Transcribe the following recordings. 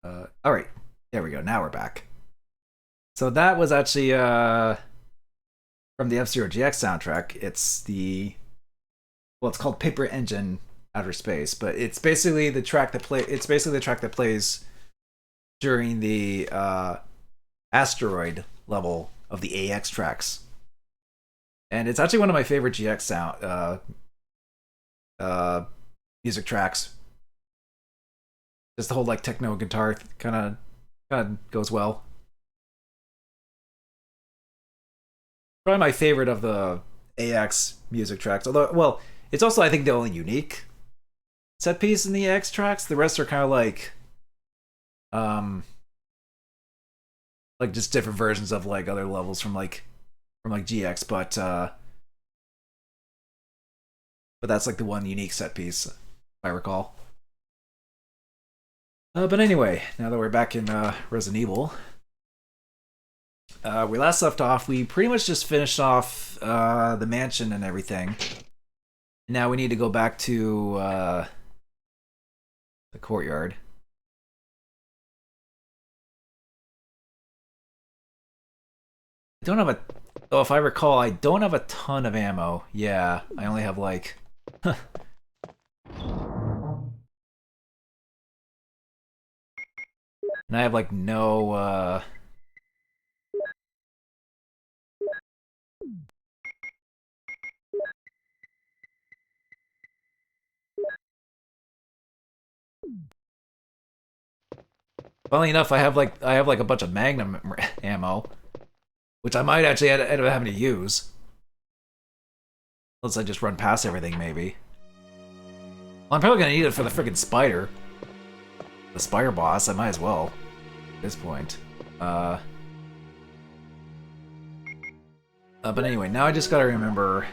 All right, there we go. Now we're back. So that was actually from the F-Zero GX soundtrack. It's called Paper Engine Outer Space, but it's basically the track that plays during the asteroid level of the AX tracks, and it's actually one of my favorite GX sound uh, music tracks. Just the whole like techno guitar kind of goes well. Probably my favorite of the AX music tracks. Although, well, it's also I think the only unique set piece in the AX tracks. The rest are kind of um like just different versions of like other levels from GX, but that's like the one unique set piece, if I recall. But anyway, now that we're back in Resident Evil, we last left off. We pretty much just finished off the mansion and everything. Now we need to go back to the courtyard. I don't have a. Oh, if I recall, I don't have a ton of ammo. Yeah, I only have like. And I have like no. Funnily enough, I have like a bunch of Magnum ammo, which I might actually end up having to use. Unless I just run past everything, maybe. Well, I'm probably gonna need it for the freaking spider. The spider boss, I might as well. At this point. But anyway, now I just gotta remember.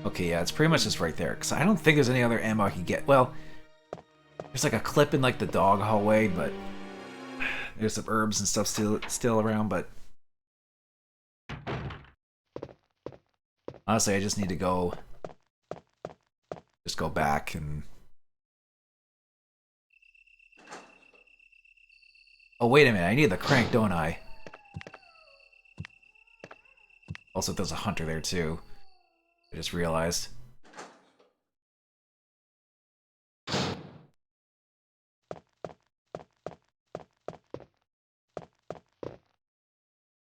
Okay, yeah, it's pretty much just right there. Because I don't think there's any other ammo I can get. Well, there's like a clip in like the dog hallway, but there's some herbs and stuff still around, but honestly, I just need to just go back and. Oh, wait a minute, I need the crank, don't I? Also, there's a hunter there too. I just realized.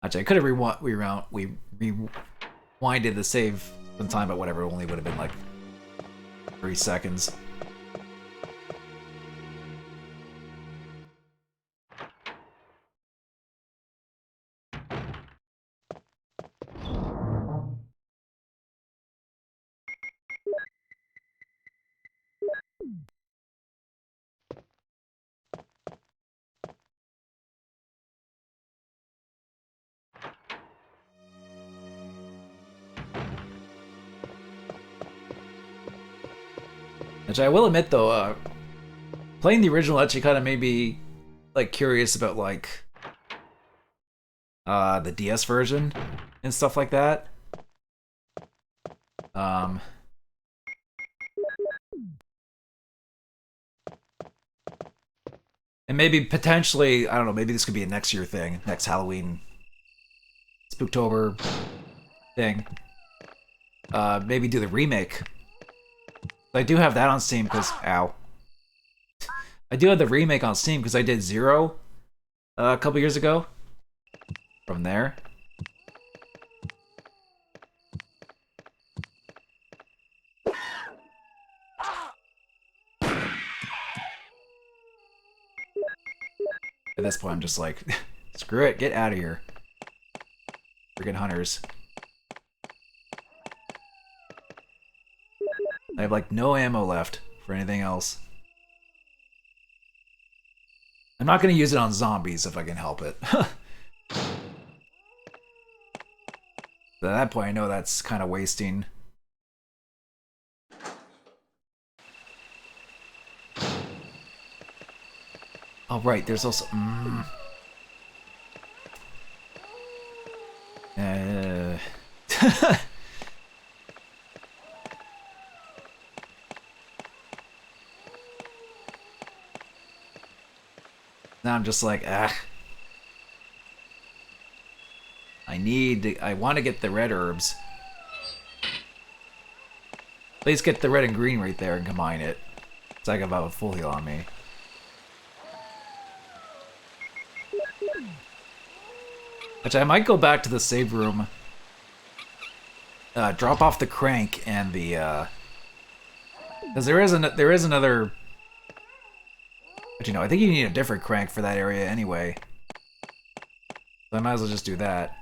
Actually, I could have rewinded the save sometime, but whatever, it only would have been like 3 seconds. Which I will admit, though, playing the original actually kind of made me like curious about like the DS version and stuff like that. Um, and maybe potentially, I don't know, maybe this could be a next year thing, next Halloween, Spooktober thing. Maybe do the remake. I do have that on Steam because ow. I do have the remake on Steam because I did Zero a couple years ago. From there. At this point, I'm just like, screw it, get out of here. Freaking hunters. I have like no ammo left for anything else. I'm not going to use it on zombies if I can help it. At that point, I know that's kind of wasting. Oh, right, there's also... Now I'm just like, ah. I want to get the red herbs. Please get the red and green right there and combine it. So I can have a full heal on me. Actually, I might go back to the save room. Drop off the crank and the, because there is another... But you know, I think you need a different crank for that area anyway. So I might as well just do that.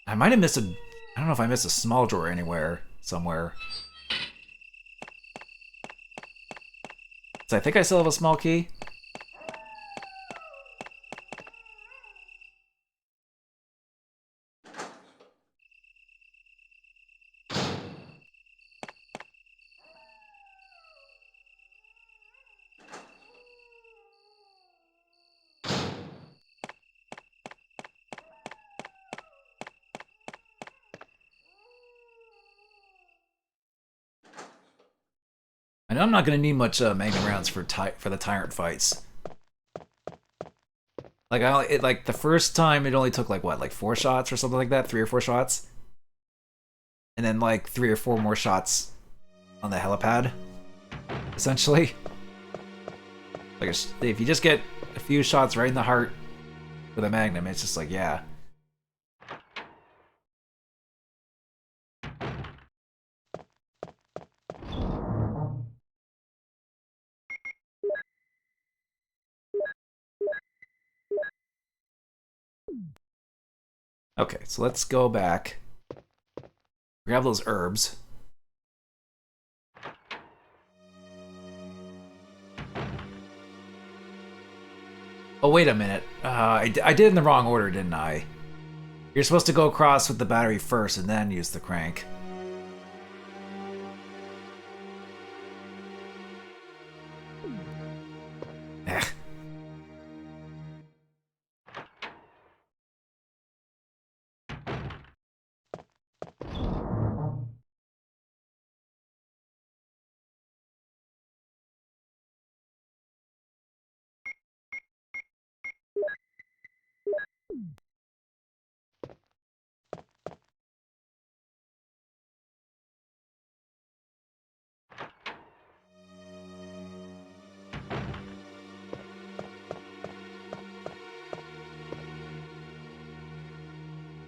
I might have missed a... I don't know if I missed a small drawer anywhere, somewhere. So I think I still have a small key. I know I'm not going to need much Magnum rounds for the Tyrant fights. Like, the first time it only took, like, what, like 4 shots or something like that? 3 or 4 shots? And then, like, 3 or 4 more shots on the helipad, essentially. Like, if you just get a few shots right in the heart with a Magnum, it's just like, yeah. Okay, so let's go back. Grab those herbs. Oh, wait a minute. I did it in the wrong order, didn't I? You're supposed to go across with the battery first and then use the crank. Eh.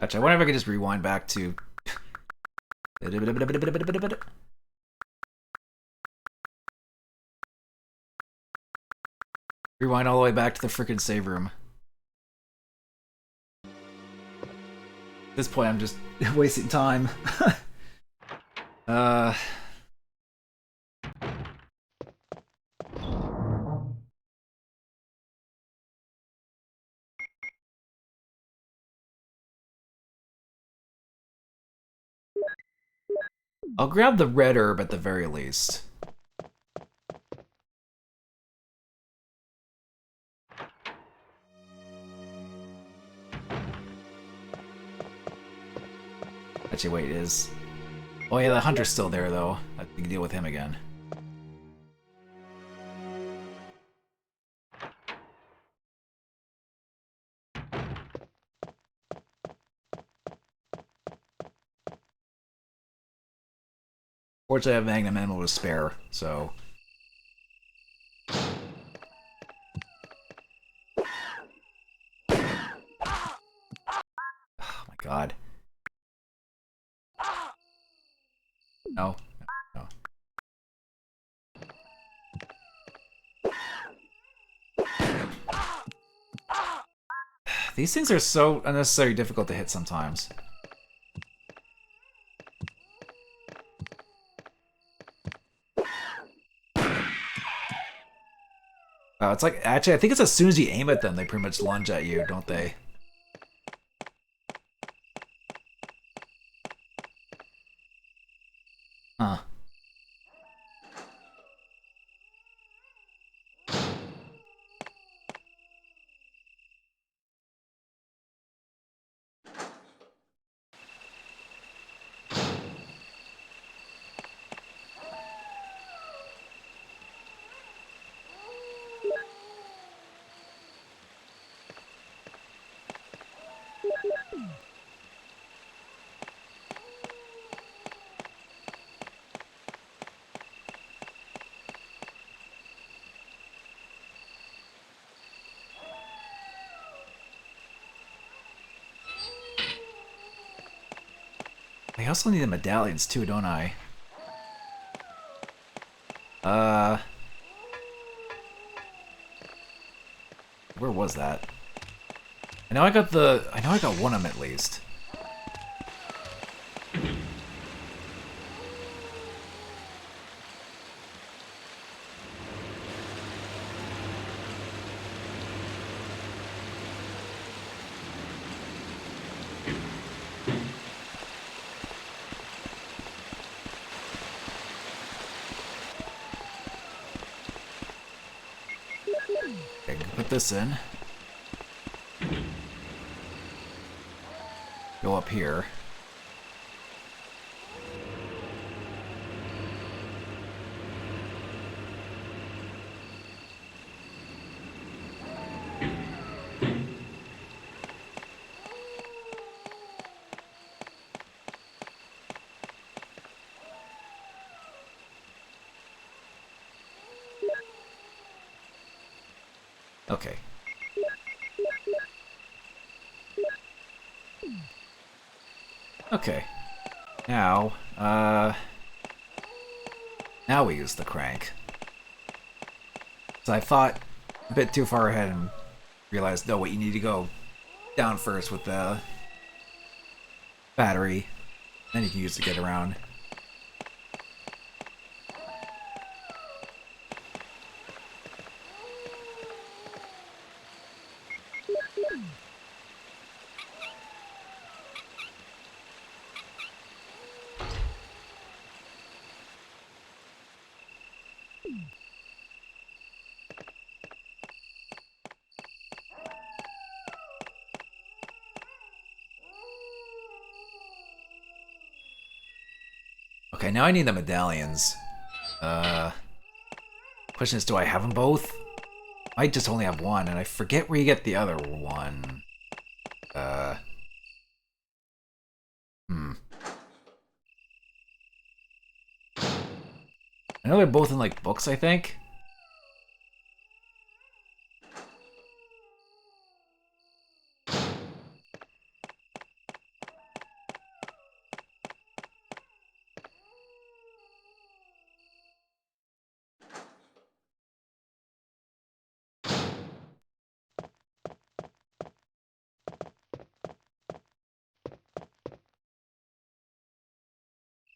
Actually, I wonder if I could just rewind back to... Rewind all the way back to the frickin' save room. At this point, I'm just wasting time. I'll grab the red herb at the very least. Actually, wait, is... Oh yeah, the hunter's still there, though. I can deal with him again. Fortunately, I have Magnum ammo to spare, so... Oh my god. No. No. These things are so unnecessarily difficult to hit sometimes. Wow, it's like, actually, I think it's as soon as you aim at them, they pretty much lunge at you, don't they? Huh. I also need the medallions too, don't I? Where was that? I know I got one of them at least. Okay, put this in. Go up here. Okay. Okay. Now, now we use the crank. So I thought a bit too far ahead and realized, no, wait, you need to go down first with the battery. Then you can use it to get around. Okay, now I need the medallions. Question is, do I have them both? I just only have one, and I forget where you get the other one. I know they're both in, like, books, I think.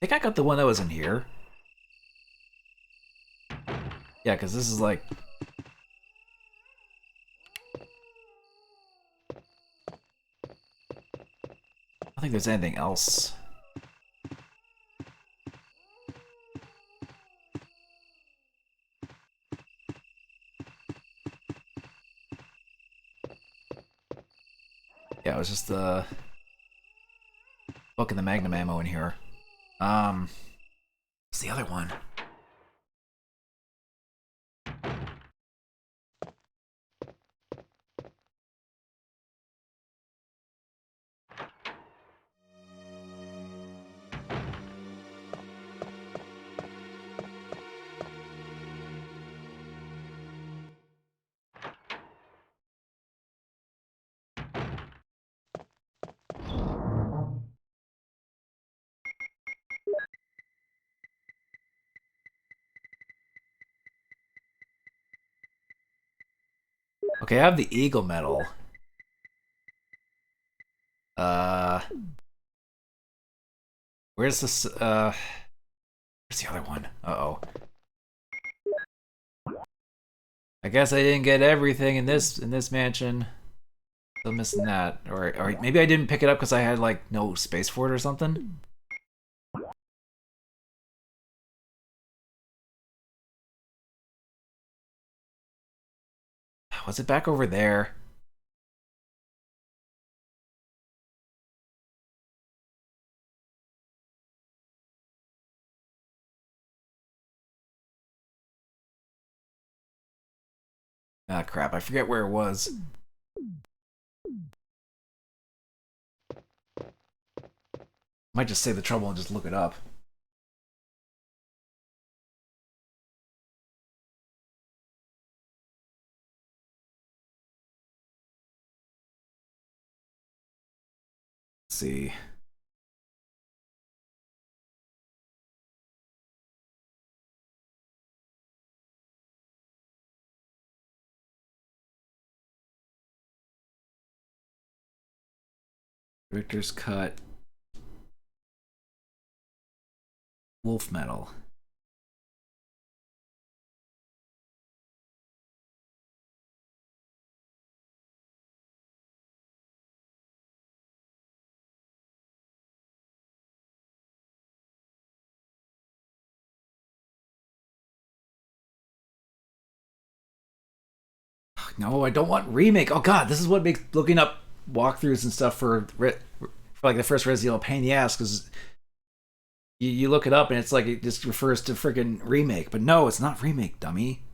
I think I got the one that was in here. Yeah, because this is like... I don't think there's anything else. Yeah, it was just the book and the magnum ammo in here. What's the other one? Okay, I have the Eagle Medal. Uh... Where's this, where's the other one? Uh-oh. I guess I didn't get everything in this mansion. Still missing that. Or maybe I didn't pick it up because I had, like, no space for it or something? Was it back over there? Ah, crap. I forget where it was. Might just save the trouble and just look it up. Let's see. Victor's Cut. Wolf Metal. No, I don't want remake. Oh god, this is what makes looking up walkthroughs and stuff for like the first Resident Evil a pain in the ass, because you look it up and it's like it just refers to freaking remake, but no, it's not remake, dummy.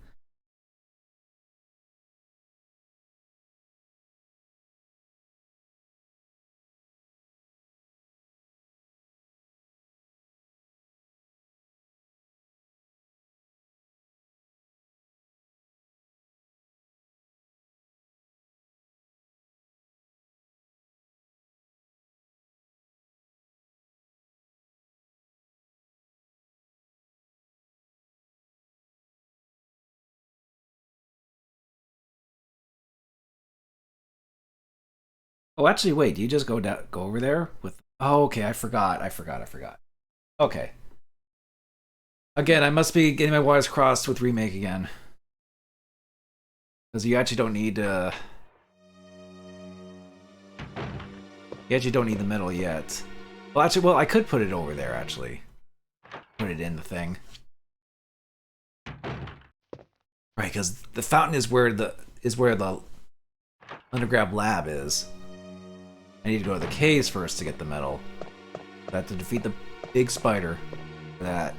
Oh, actually, wait. Do you just go over there with? Oh, okay. I forgot. I forgot. Okay. Again, I must be getting my wires crossed with remake again, because you actually don't need. You actually don't need the middle yet. Well, actually, I could put it over there. Actually, put it in the thing. Right, because the fountain is where the underground lab is. I need to go to the caves first to get the medal. I have to defeat the big spider. That's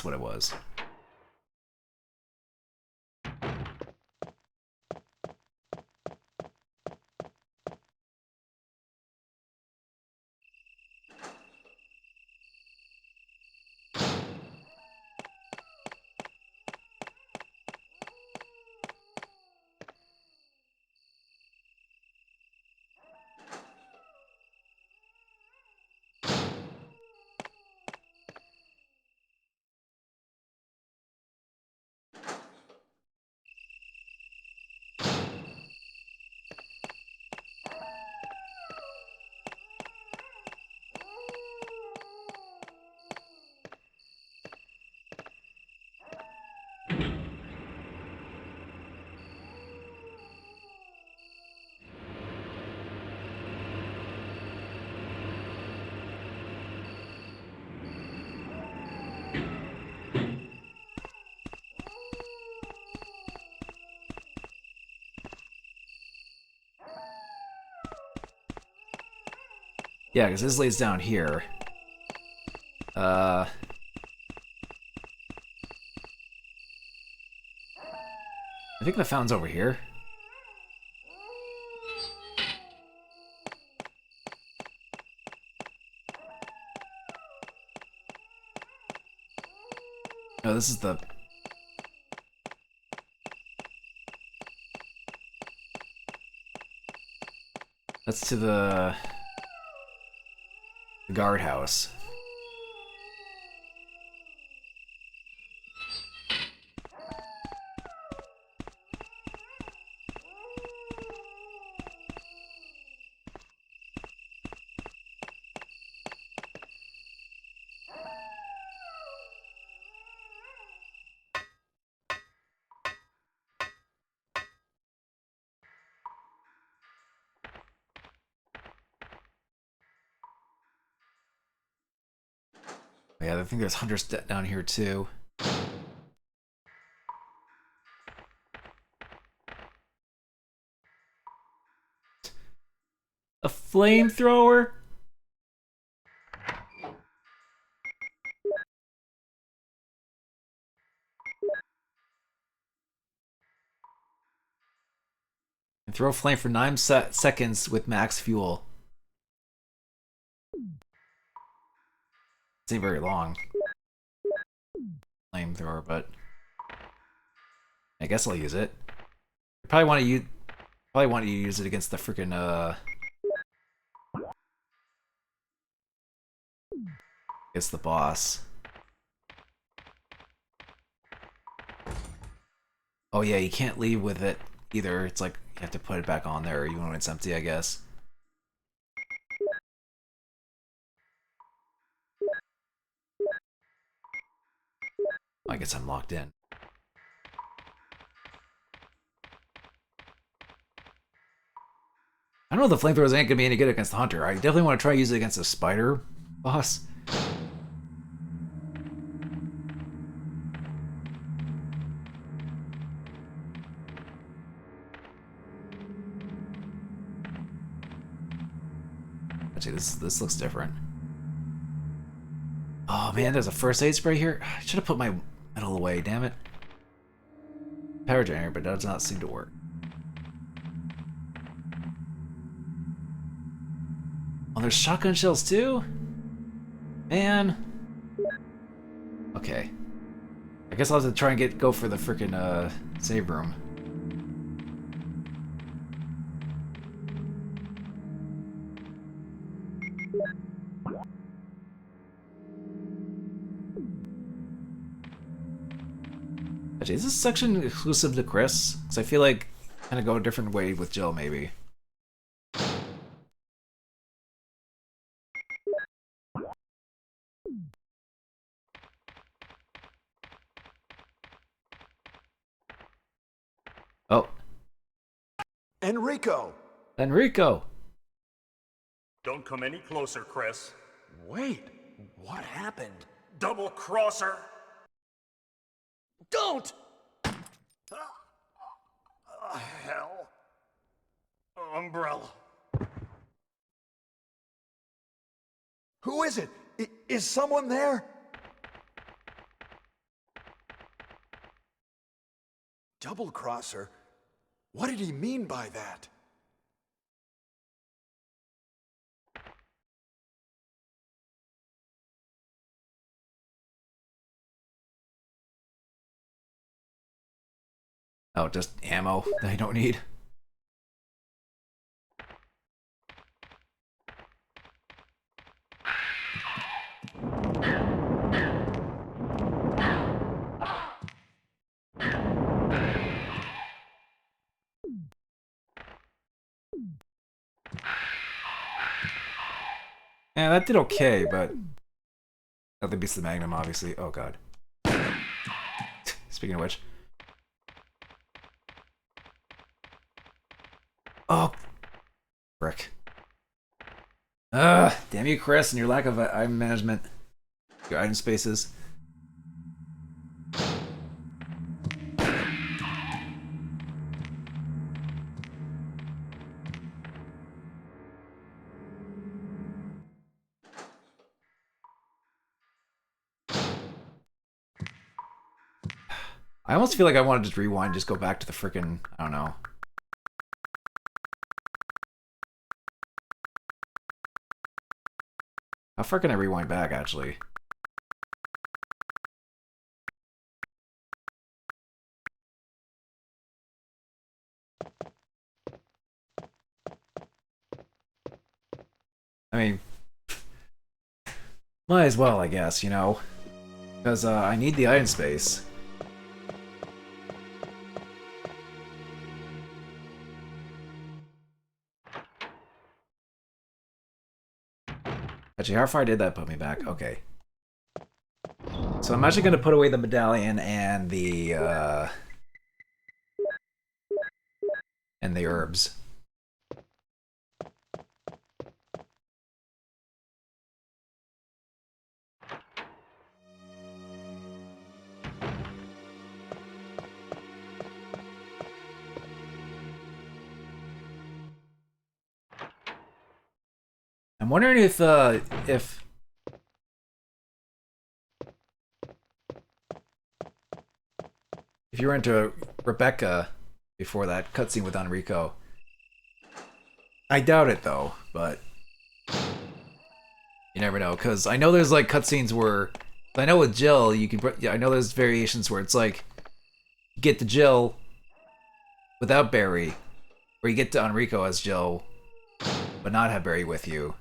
what it was. Yeah, because this lays down here. I think the fountain's over here. No, this is the... That's to the guardhouse. Yeah, I think there's hunters down here too. A flamethrower? And throw flame for 9 seconds with max fuel. It's not very long. Flamethrower, but I guess I'll use it. I probably want to use it against the freaking against the boss. Oh yeah, you can't leave with it either. It's like you have to put it back on there even when it's empty, I guess. I guess I'm locked in. I don't know if the flamethrowers ain't gonna be any good against the hunter. I definitely want to try to use it against the spider boss. Actually, this looks different. Oh man, there's a first aid spray here. I should have put my metal away. Damn it. Power generator, but that does not seem to work. Oh, there's shotgun shells too? Man. Okay. I guess I'll have to try and go for the freaking save room. Actually, is this section exclusive to Chris? Because I feel like I'm gonna go a different way with Jill, maybe. Oh. Enrico! Enrico! Don't come any closer, Chris. Wait, what happened? Double crosser! Don't! Hell. Umbrella. Who is it? Is someone there? Double crosser? What did he mean by that? Oh, just ammo that I don't need. Yeah, that did okay, but nothing beats the Magnum, obviously. Oh god. Speaking of which. Oh, frick. Ugh, damn you, Chris, and your lack of item management. Your item spaces. I almost feel like I want to just rewind, just go back to the frickin', I don't know. How far can I rewind back, actually? I mean, might as well, I guess, you know? Because I need the item space. Actually, how far did that put me back? Okay. So I'm actually going to put away the medallion and the herbs. I'm wondering if you were into Rebecca before that cutscene with Enrico. I doubt it though, but you never know. Because I know there's like cutscenes where, I know with Jill you can. Yeah, I know there's variations where it's like you get to Jill without Barry, or you get to Enrico as Jill, but not have Barry with you.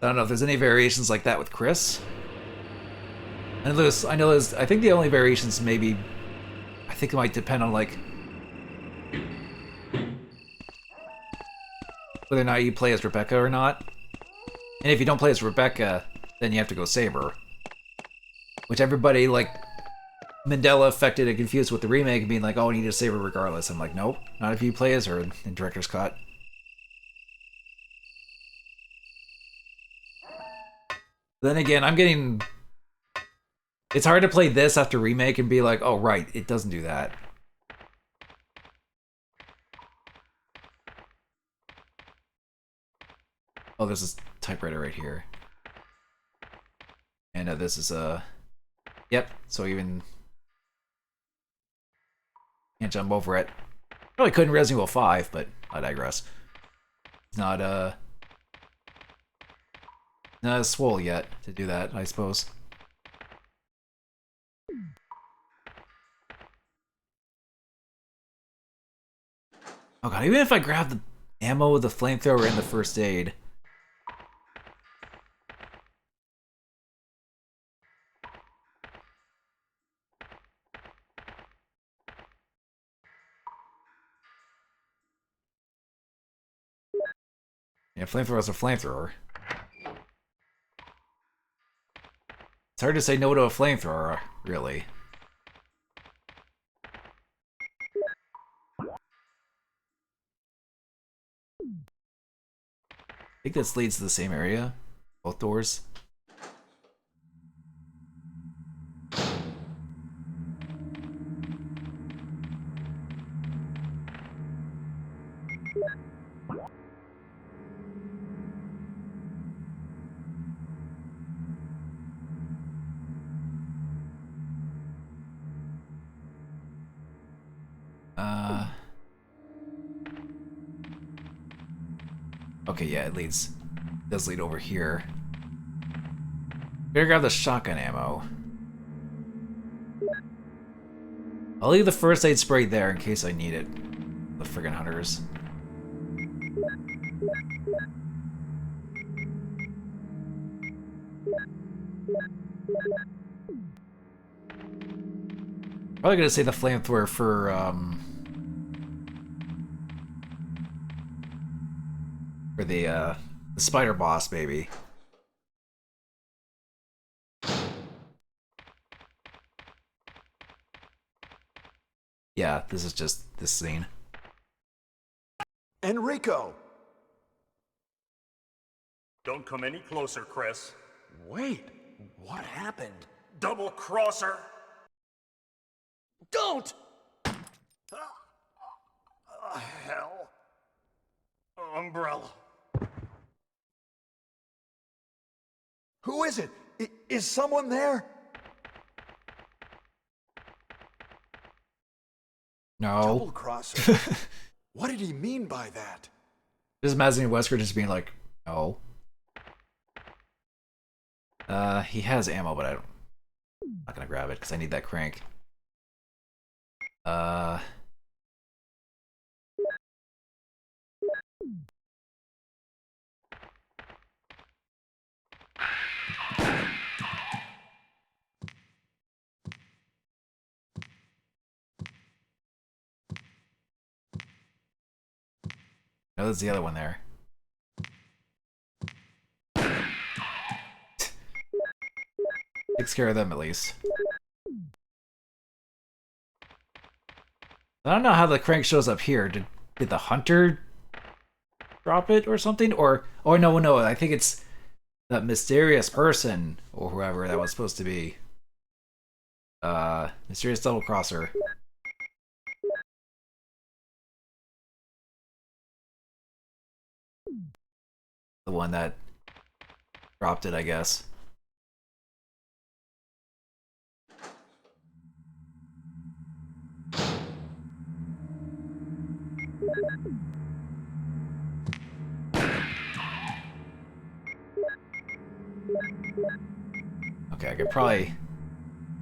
I don't know if there's any variations like that with Chris. I know there's, I think the only variations maybe, I think it might depend on like whether or not you play as Rebecca or not. And if you don't play as Rebecca, then you have to go Saber. Which everybody, like, Mandela affected and confused with the remake and being like, oh, I need a Saber regardless. I'm like, nope, not if you play as her in Director's Cut. Then again, I'm getting... It's hard to play this after remake and be like, oh, right, it doesn't do that. Oh, there's this typewriter right here. And this is yep, so even... Can't jump over it. Probably couldn't Resident Evil 5, but I digress. It's not, not as swole yet to do that, I suppose. Oh god, even if I grab the ammo with the flamethrower and the first aid. Yeah, flamethrower's a flamethrower. It's hard to say no to a flamethrower, really. I think this leads to the same area. Both doors. Okay, yeah, it does lead over here. Better grab the shotgun ammo. I'll leave the first aid spray there in case I need it. The friggin' hunters. Probably gonna say the flamethrower for the spider boss, maybe. Yeah, this is just this scene. Enrico! Don't come any closer, Chris. Wait, what happened? Double crosser! Don't! Hell. Umbrella. Who is it? Is someone there? No. Double crosser. What did he mean by that? Just imagining Wesker just being like, no. He has ammo, but I'm not gonna grab it because I need that crank. No, there's the other one there. Takes care of them at least. I don't know how the crank shows up here. Did the hunter drop it or something? Or no, I think it's that mysterious person or whoever that was supposed to be. Mysterious double crosser. The one that dropped it, I guess. Okay, I could probably...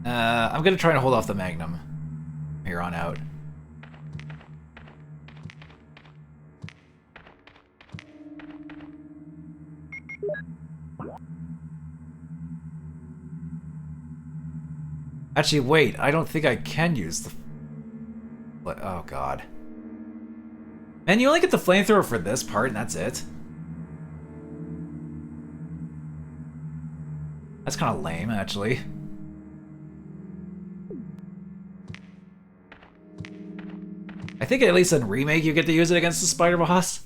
I'm gonna try and hold off the Magnum from here on out. Actually, wait. I don't think I can use the... Oh, God. Man, you only get the flamethrower for this part, and that's it? That's kind of lame, actually. I think at least in Remake you get to use it against the spider boss.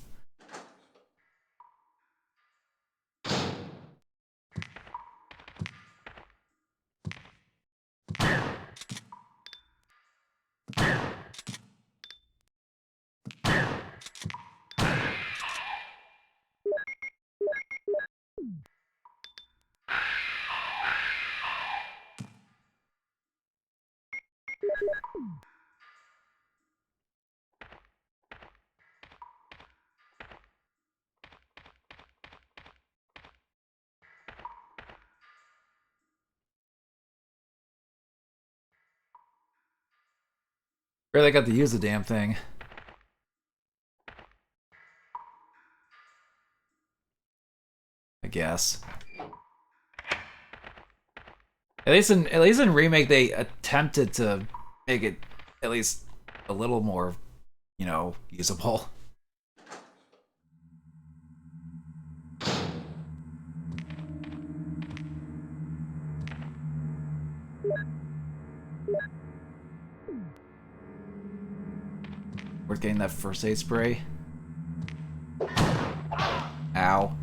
Barely got to use the damn thing. I guess. At least in Remake they attempted to make it at least a little more, you know, usable. Worth getting that first aid spray. Ow.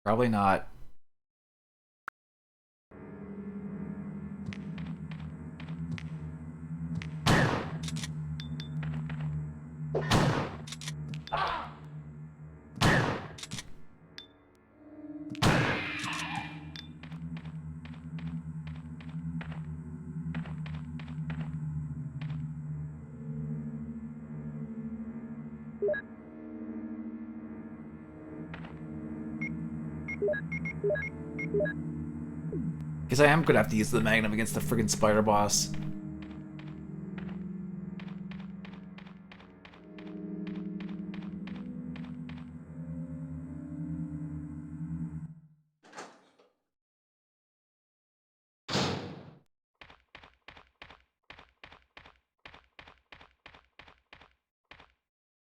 Probably not. Because I am gonna have to use the Magnum against the friggin' spider boss.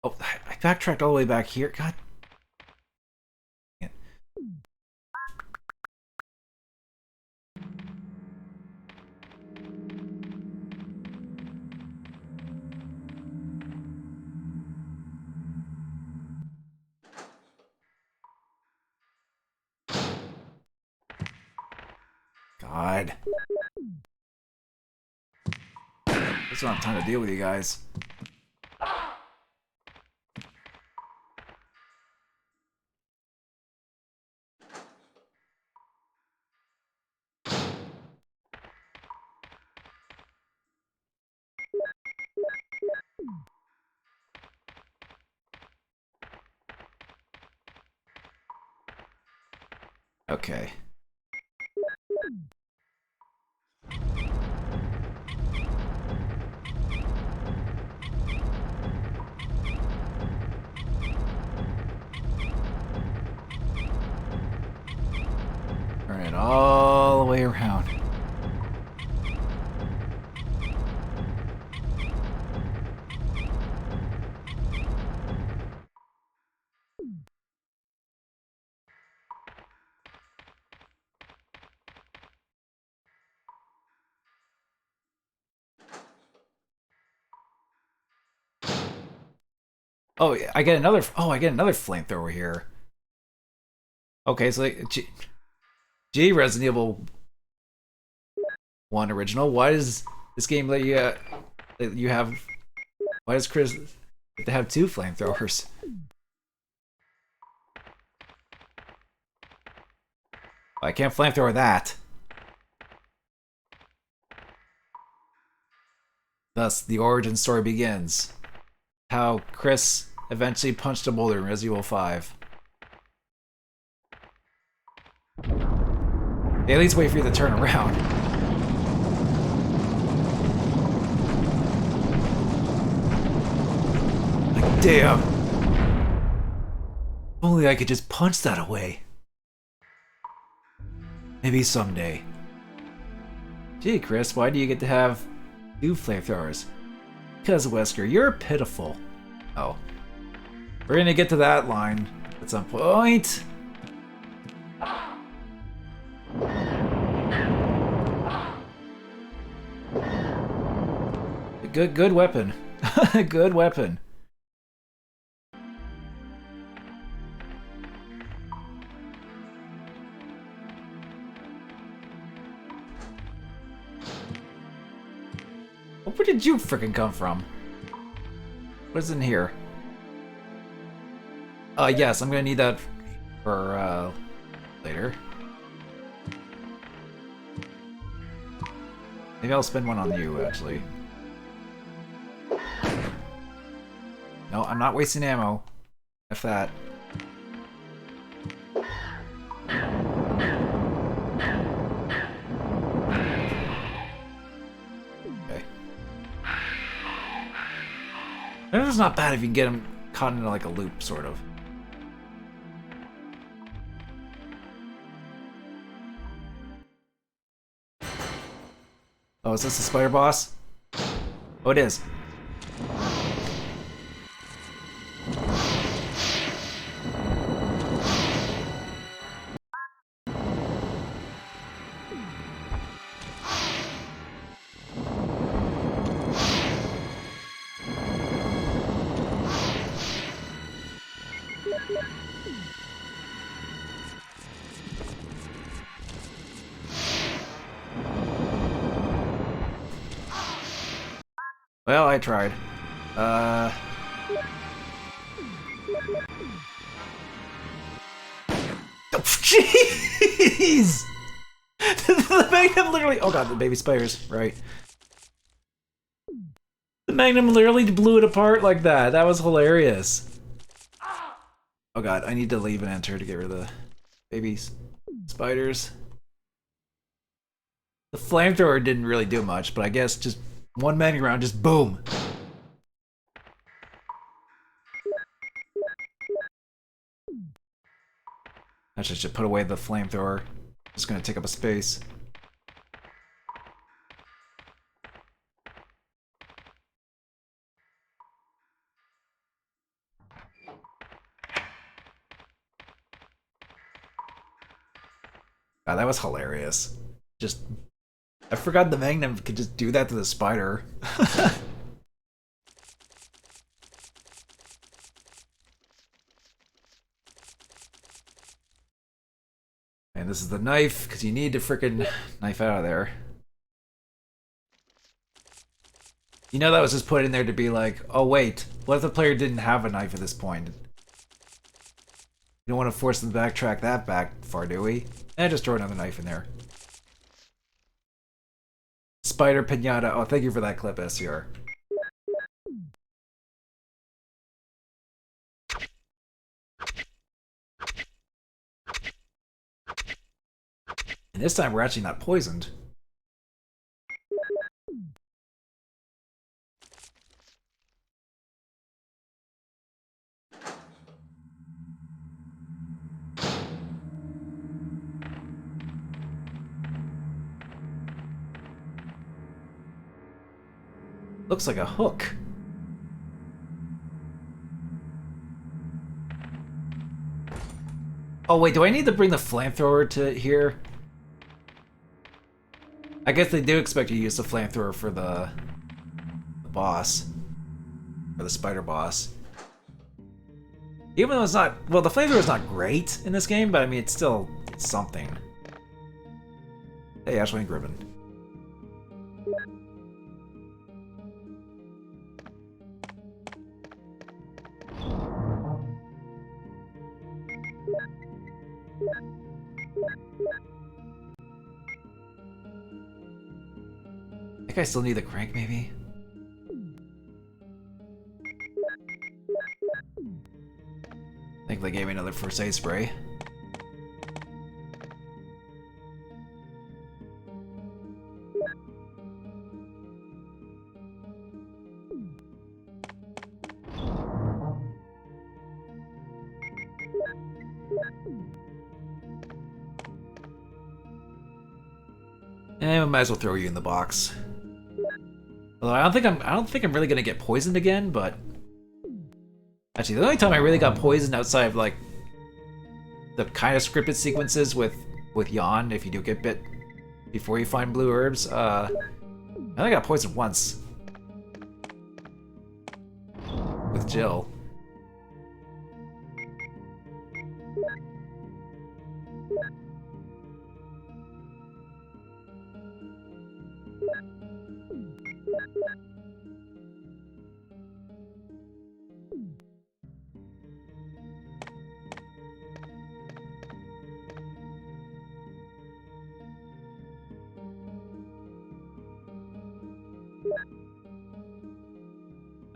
Oh, I backtracked all the way back here. God. God. I just don't have time to deal with you guys. Okay. Turn it all the way around. Oh, I get another. Oh, I get another flamethrower here. Okay, so like, G Resident Evil 1 original. Why does this game let you have? Why does Chris get to have two flamethrowers? I can't flamethrower that. Thus, the origin story begins. How Chris eventually punched a boulder in Resident Evil 5. They at least wait for you to turn around. Like, damn. If only I could just punch that away. Maybe someday. Gee, Chris, why do you get to have 2 flamethrowers? Because, Wesker, you're pitiful. Oh. We're gonna get to that line at some point. Good weapon. Good weapon. Where did you frickin' come from? What's in here? Yes, I'm gonna need that for, later. Maybe I'll spend one on you, actually. No, I'm not wasting ammo. F that. Okay. It's not bad if you can get him caught into like a loop, sort of. Oh, is this the spider boss? Oh, it is. Well, I tried. Oh, jeez! The Magnum literally... Oh god, the baby spiders, right. The Magnum literally blew it apart like that. That was hilarious. Oh god, I need to leave and enter to get rid of the baby spiders. The flamethrower didn't really do much, but I guess just one Magnum round, just boom. I should put away the flamethrower. It's gonna take up a space. God, that was hilarious. Just, I forgot the Magnum could just do that to the spider. And this is the knife, because you need to frickin' knife out of there. You know that was just put in there to be like, oh wait, what if the player didn't have a knife at this point? You don't want to force them to backtrack that back far, do we? And just throw another knife in there. Spider Pinata. Oh, thank you for that clip, SCR. And this time we're actually not poisoned. Looks like a hook. Oh wait, do I need to bring the flamethrower to here? I guess they do expect you to use the flamethrower for the boss. For the spider boss. Even though it's not... Well, the flamethrower is not great in this game, but I mean, it's still something. Hey, Ashley and Gribbon. I think I still need the crank, maybe? I think they gave me another first aid spray. we might as well throw you in the box. Although I don't think I'm really gonna get poisoned again, but actually the only time I really got poisoned outside of like the kind of scripted sequences with Yawn, if you do get bit before you find blue herbs, I think I got poisoned once with Jill.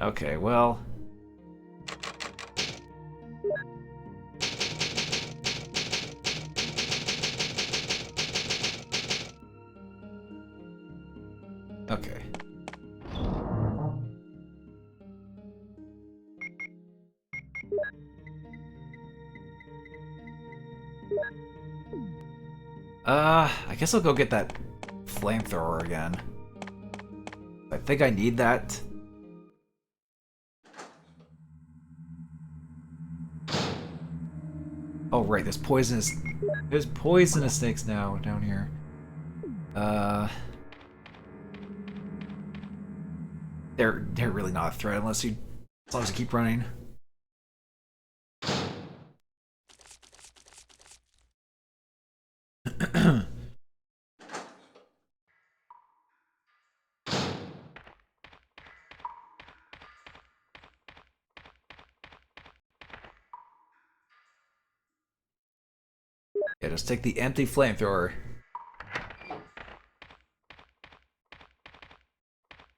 Okay, well. Okay. I guess I'll go get that flamethrower again. I think I need that. Oh right, there's poisonous snakes now down here. They're really not a threat as long as you keep running. Yeah, just take the empty flamethrower.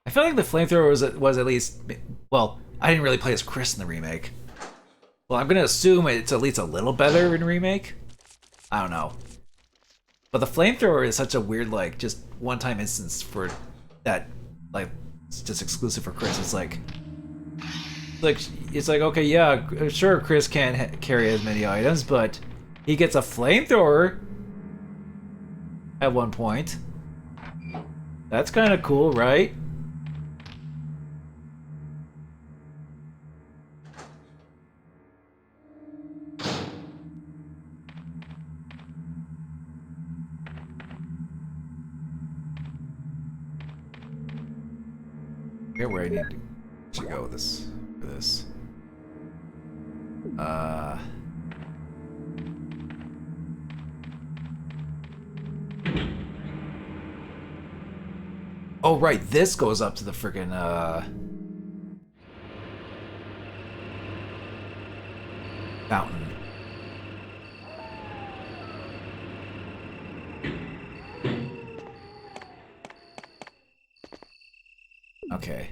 I feel like the flamethrower was at least, well, I didn't really play as Chris in the remake. Well, I'm gonna assume it's at least a little better in remake. I don't know. But the flamethrower is such a weird, like, just one-time instance for that, like, it's just exclusive for Chris. It's like okay, yeah, sure, Chris can't carry as many items, but he gets a flamethrower at one point. That's kind of cool, right? I forget where I need to go with this for this. Oh right, this goes up to the friggin' fountain. Okay.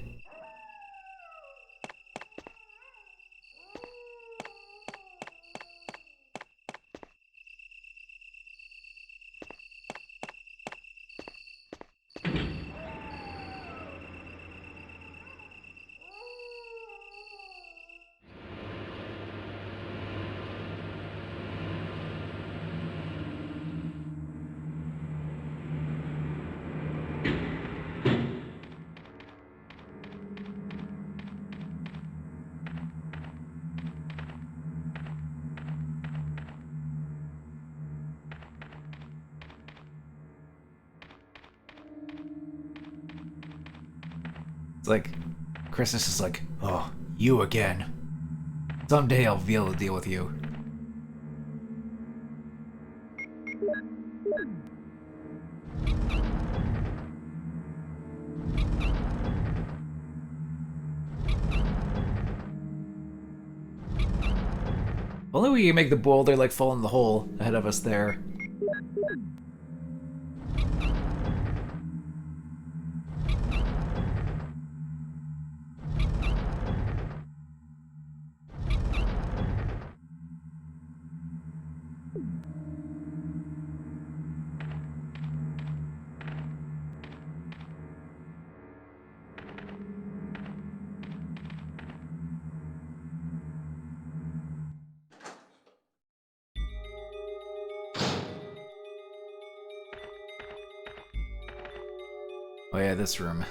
It's like Christmas is like, oh, you again. Someday I'll be able to deal with you. Only we can make the boulder like fall in the hole ahead of us there. Oh yeah, this room.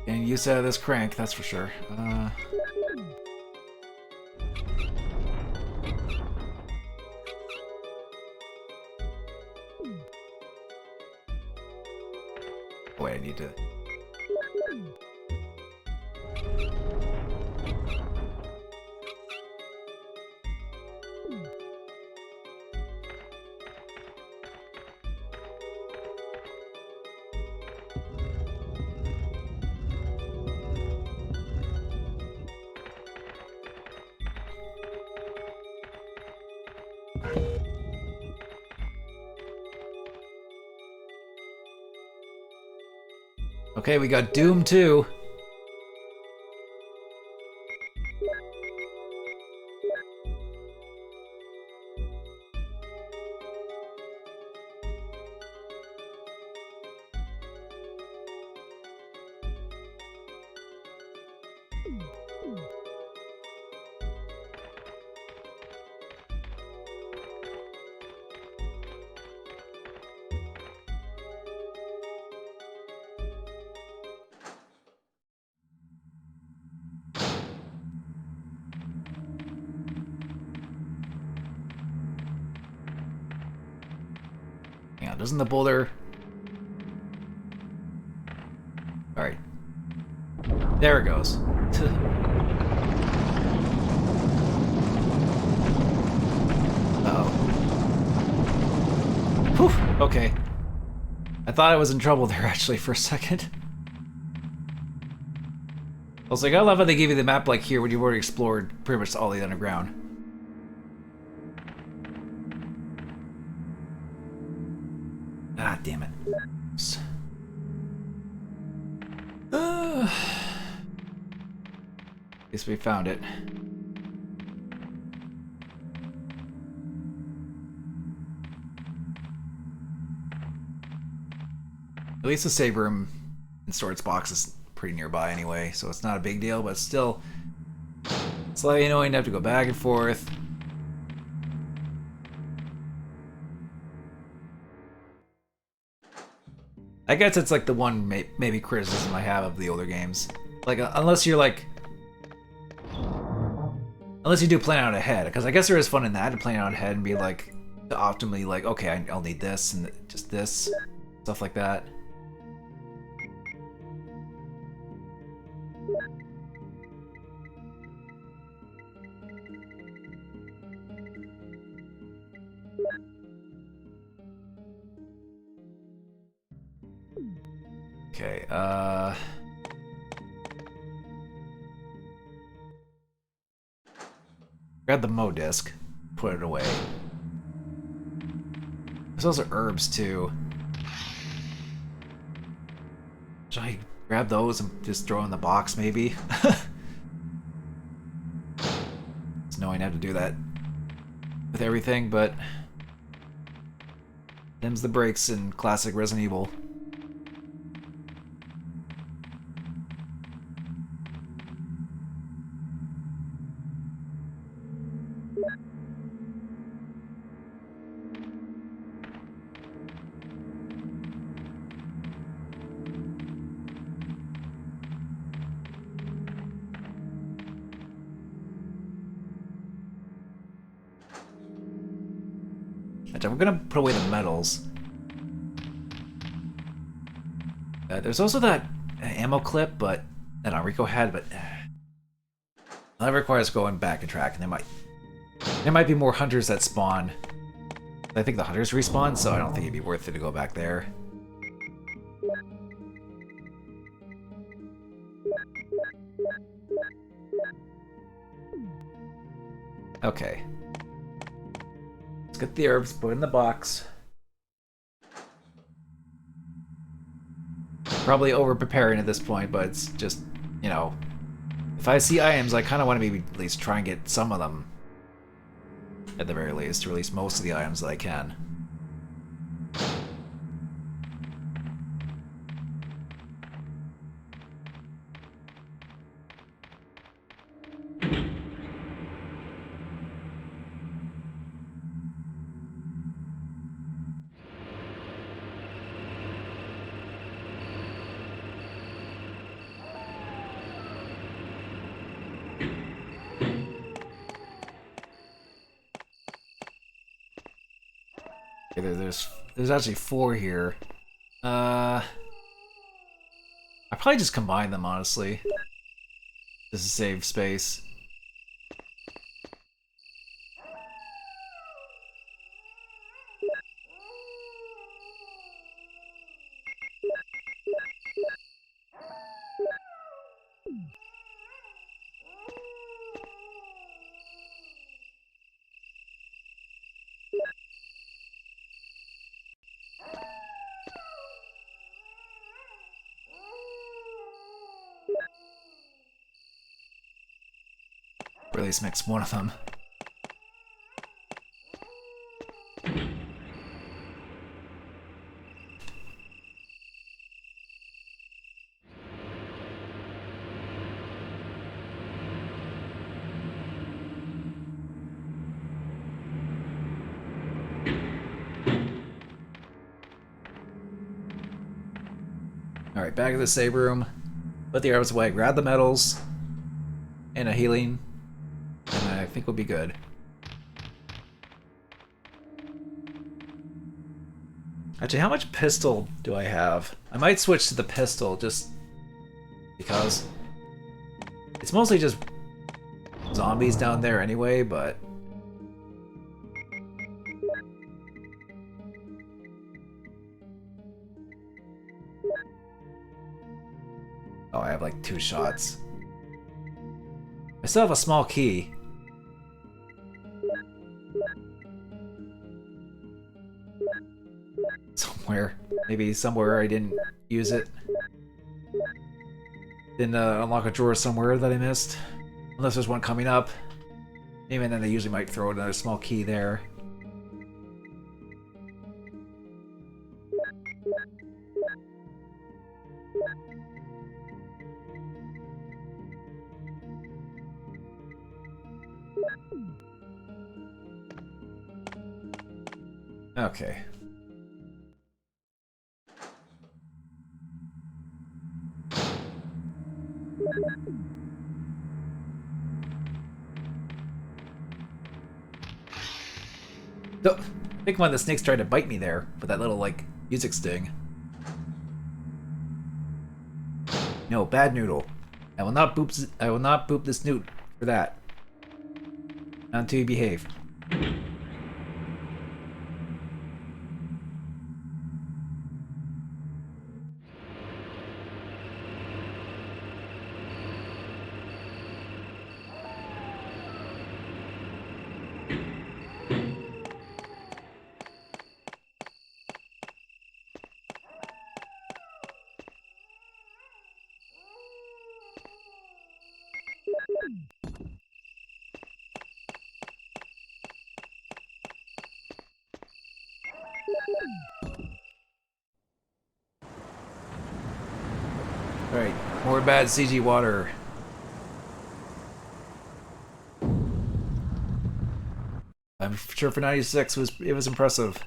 Getting use out of this crank, that's for sure. Wait, I need to... Okay, we got Doom 2. Yeah, doesn't the boulder... Alright. There it goes. Uh-oh. Whew, okay. I thought I was in trouble there, actually, for a second. I was like, I love how they gave you the map like here when you've already explored pretty much all the underground. Ah, damn it. Guess we found it. At least the save room and storage box is pretty nearby anyway, so it's not a big deal, but still, it's slightly annoying to have to go back and forth. I guess it's like the one maybe criticism I have of the older games. Like, unless you're like... Unless you do plan out ahead, because I guess there is fun in that, to plan out ahead and be like, to optimally like, okay, I'll need this and just this, stuff like that. Okay, grab the Mo disc, put it away. There's also herbs too. Should I grab those and just throw in the box maybe? It's annoying to have to do that with everything, but them's the breaks in classic Resident Evil. I'm gonna put away the medals. There's also that ammo clip, but that Enrico had, but that requires going back and track, and there might be more hunters that spawn. I think the hunters respawn, so I don't think it'd be worth it to go back there. Okay. Let's get the herbs, put in the box. Probably over preparing at this point, but it's just, you know, if I see items, I kind of want to maybe at least try and get some of them. At the very least, or at least most of the items that I can. Okay, there's actually 4 here. I probably just combine them, honestly. Just to save space. Or at least mix one of them. Alright, back to the save room. Put the arrows away, grab the medals, and a healing, and I think we'll be good. Actually, how much pistol do I have? I might switch to the pistol, just because. It's mostly just zombies down there anyway, but... Oh, I have like 2 shots. I still have a small key. Somewhere. Maybe somewhere I didn't use it. Didn't unlock a drawer somewhere that I missed. Unless there's one coming up. Even then they usually might throw another small key there. Okay. Oh, I think one of the snakes tried to bite me there with that little, like, music sting. No, bad noodle. I will not boop this newt for that. Not until you behave. Alright, more bad CG water. I'm sure for 96 it was impressive.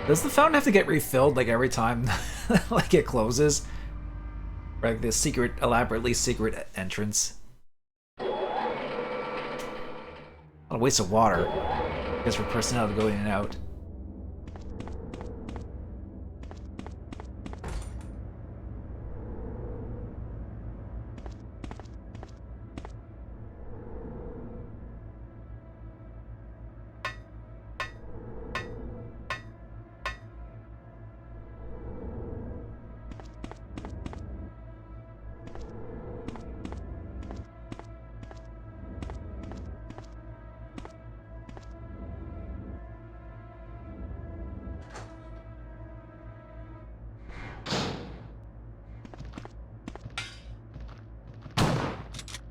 Does the fountain have to get refilled like every time like it closes? Like this secret, elaborately secret entrance. A waste of water. I guess for personnel to go in and out.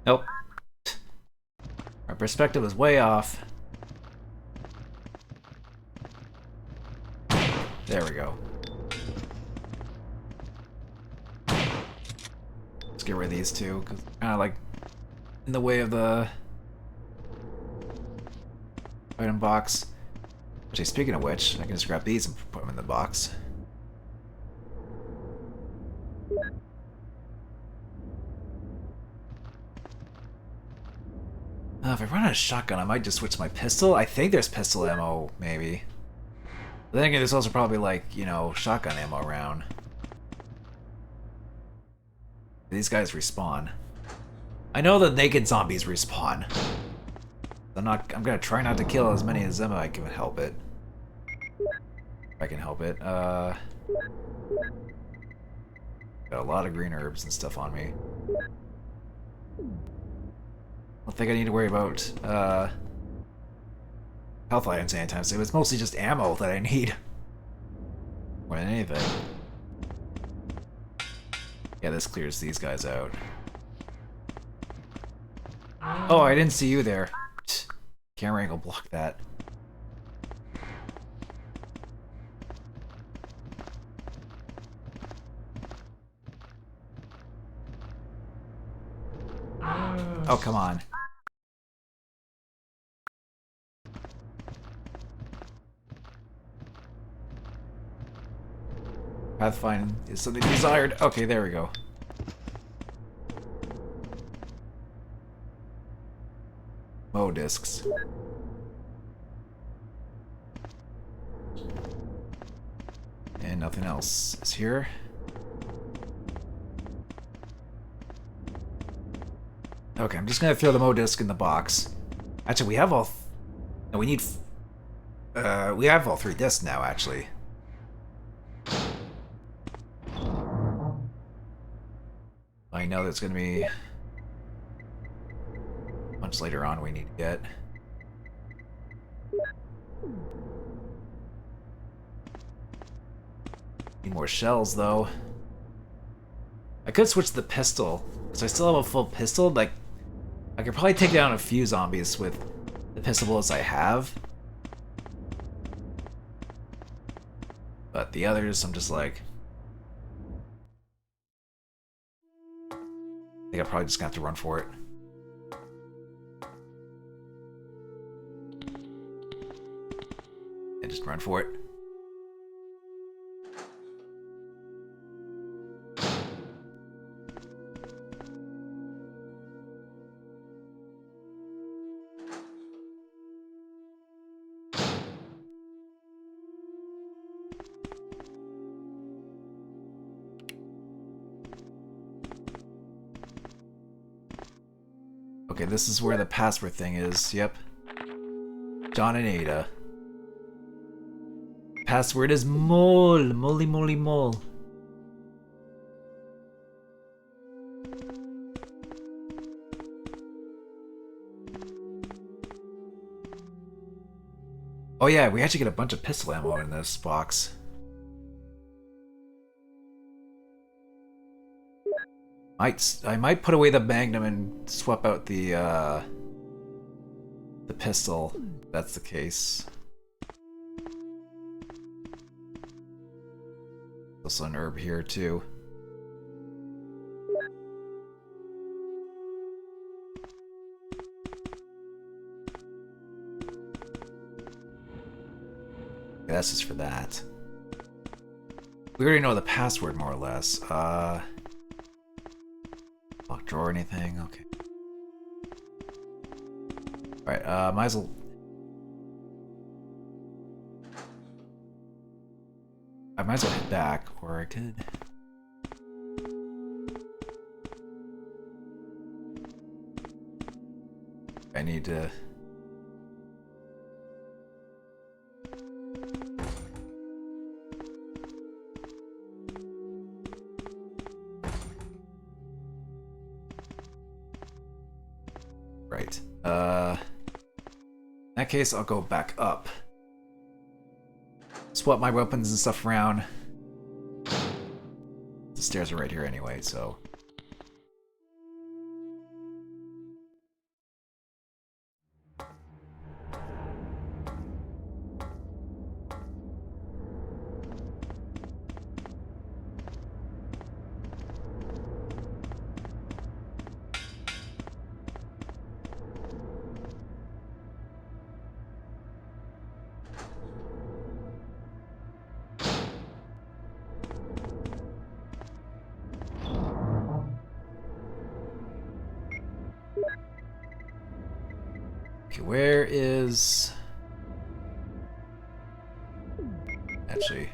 Nope. Our perspective was way off. There we go. Let's get rid of these two, because they're kind of like in the way of the item box. Actually, speaking of which, I can just grab these and put them in the box. If I run out of shotgun, I might just switch to my pistol. I think there's pistol ammo, maybe. But then again, there's also probably, like, you know, shotgun ammo around. These guys respawn. I know the naked zombies respawn. I'm gonna try not to kill as many as them if I can help it. If I can help it. Got a lot of green herbs and stuff on me. I don't think I need to worry about health items anytime soon. It's mostly just ammo that I need more than anything. Yeah, this clears these guys out. Oh, I didn't see you there. Camera angle blocked that. Oh, come on. Pathfind is something desired. Okay, there we go. Mo discs. And nothing else is here. Okay, I'm just gonna throw the Mo disc in the box. Actually, we have all. No, we need. We have all 3 discs now, actually. I know that's gonna be much later on. We need to get. Need more shells, though. I could switch to the pistol, because I still have a full pistol. Like, I could probably take down a few zombies with the pistol bullets I have. But the others, I'm just like... I think I'm probably just gonna have to run for it. And just run for it. Okay, this is where the password thing is. Yep. John and Ada. Password is mole. Moly moly mole. Oh yeah, we actually get a bunch of pistol ammo in this box. I might put away the Magnum and swap out the pistol, if that's the case. Also an herb here too. Okay, that's just for that. We already know the password more or less. Lock drawer or anything? Okay. Alright, might as well... I might as well head back, or I could... I need to... Right. In that case, I'll go back up. Swap my weapons and stuff around. The stairs are right here anyway, so... Okay, where is... Actually,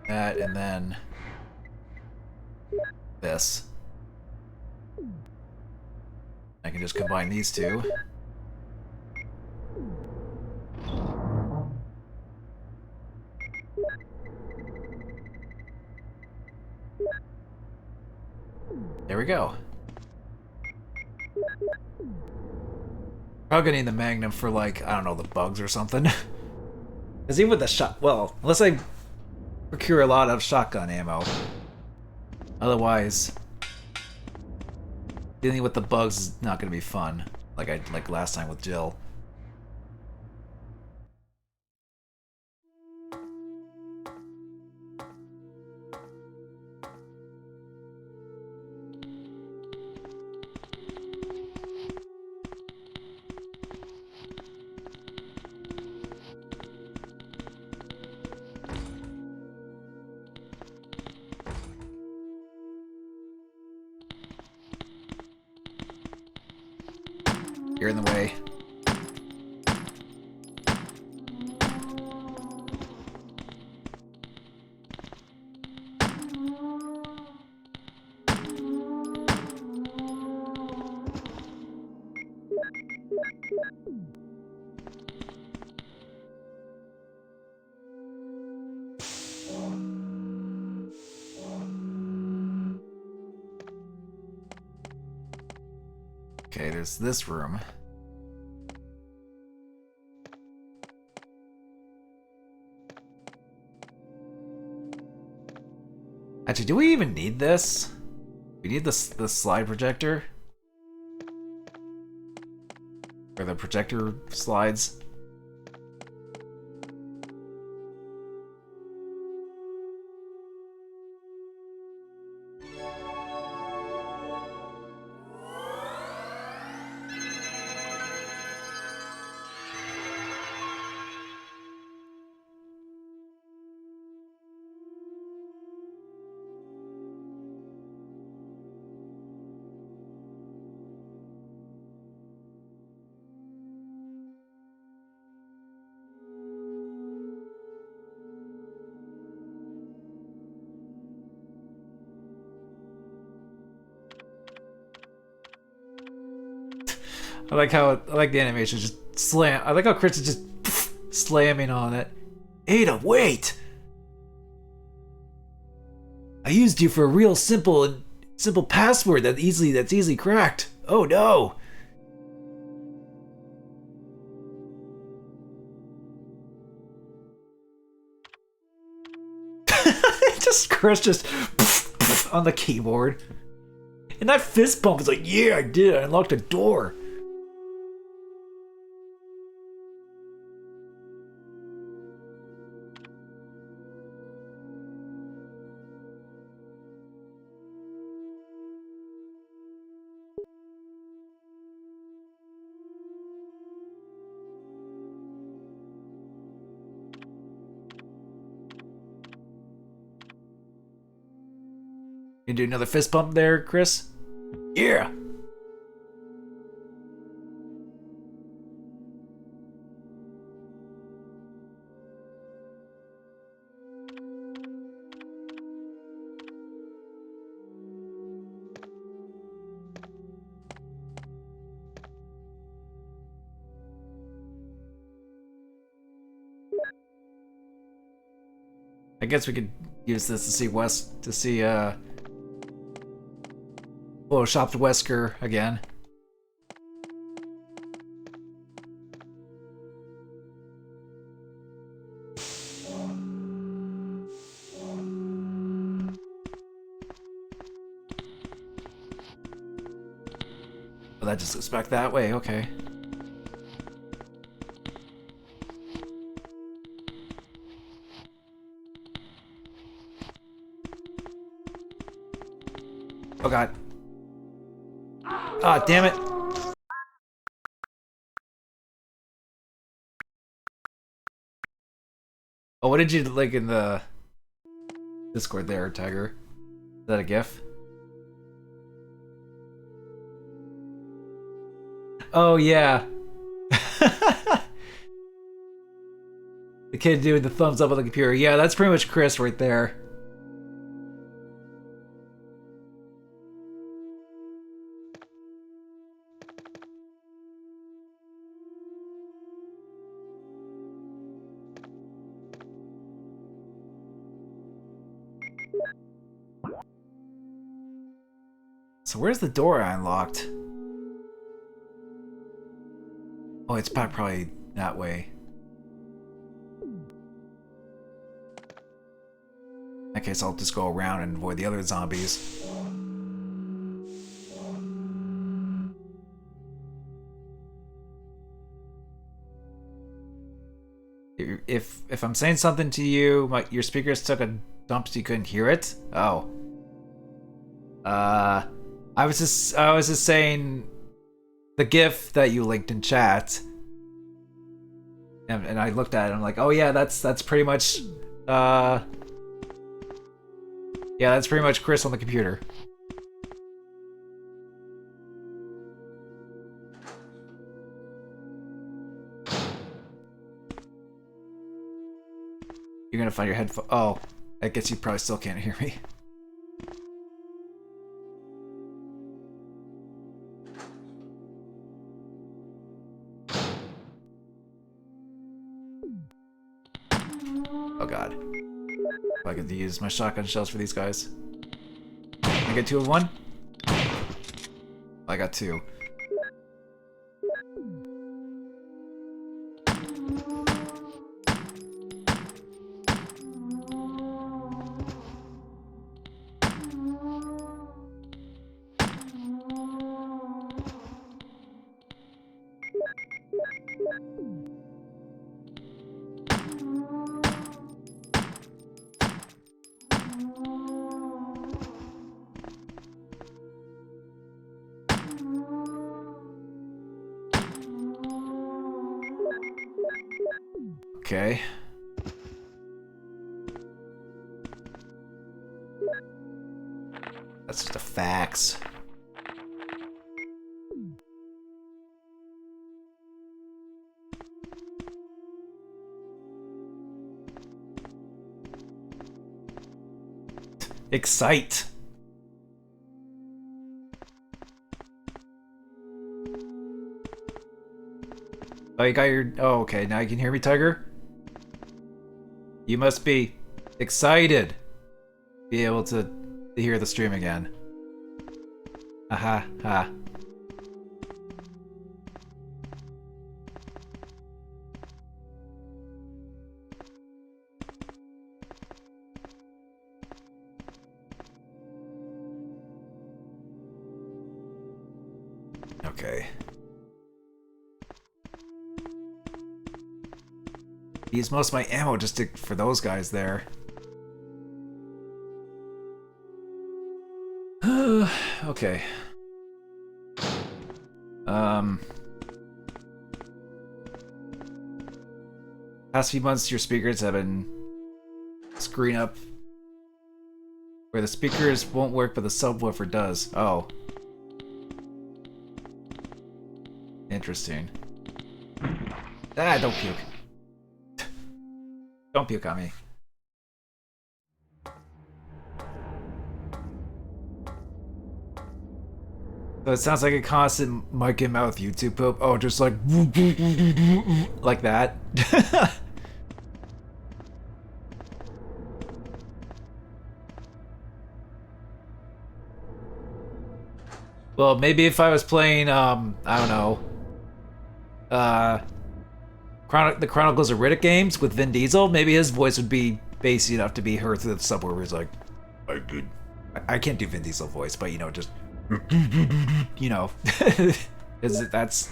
that and then this. I can just combine these two. There we go. Probably gonna need the Magnum for, like, I don't know, the bugs or something. Because even with the shot, well, unless I procure a lot of shotgun ammo. Otherwise, dealing with the bugs is not gonna be fun. Like last time with Jill. You're in the way. Okay, there's this room. Actually, do we even need this? We need this slide projector? Or the projector slides? I like the animation just slam. I like how Chris is just slamming on it. Ada, wait! I used you for a real simple password that's easily cracked. Oh no! Just Chris just on the keyboard. And that fist bump is like, yeah, I did. I unlocked a door. You do another fist bump there, Chris? Yeah. I guess we could use this to see photoshopped Wesker again. Oh, that just goes back that way, okay. Oh god. Ah, damn it. Oh, what did you like in the Discord there, Tiger? Is that a GIF? Oh, yeah. The kid doing the thumbs up on the computer. Yeah, that's pretty much Chris right there. So where's the door I unlocked? Oh, it's probably that way. In that case, I'll just go around and avoid the other zombies. If I'm saying something to you, your speakers took a dump so you couldn't hear it? Oh. I was just saying the GIF that you linked in chat, and I looked at it. And I'm like, oh yeah, that's pretty much, yeah, that's pretty much Chris on the computer. You're gonna find your headphone. Oh, I guess you probably still can't hear me. Oh god. I could use my shotgun shells for these guys. Can I get 2 of 1? I got 2. Okay. That's just a fax. Excite. Oh, you got your... Oh, okay. Now you can hear me, Tiger? You must be excited to be able to hear the stream again. Aha, ha. Okay. Use most of my ammo just for those guys there. Okay. Past few months, your speakers have been screwing up where the speakers won't work, but the subwoofer does. Oh. Interesting. Ah, don't puke. Don't puke on me. So it sounds like a constant mic and mouth YouTube poop. Oh, just like like that. Well, maybe if I was playing, I don't know, the Chronicles of Riddick games with Vin Diesel, maybe his voice would be bassy enough to be heard through the subwoofer. He's like, I can't do Vin Diesel voice, but you know, just, you know, that's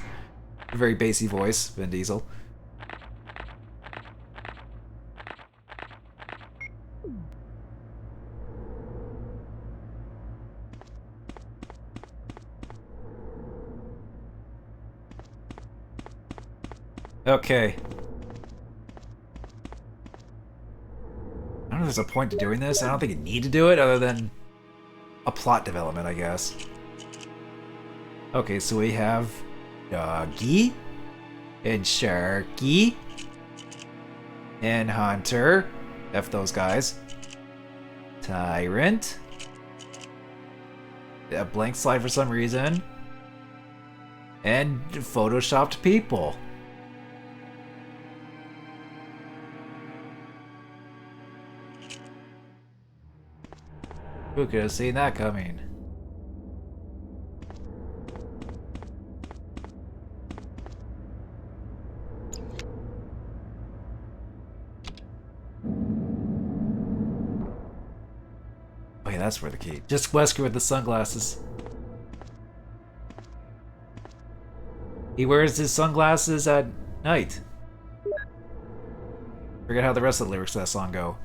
a very bassy voice, Vin Diesel. Okay. I don't know if there's a point to doing this. I don't think you need to do it other than a plot development, I guess. Okay, so we have Doggy. And Sharky. And Hunter. F those guys. Tyrant. A blank slide for some reason. And photoshopped people. Who could have seen that coming? Oh yeah, that's where the key. Just Wesker with the sunglasses. He wears his sunglasses at night. Forget how the rest of the lyrics of that song go.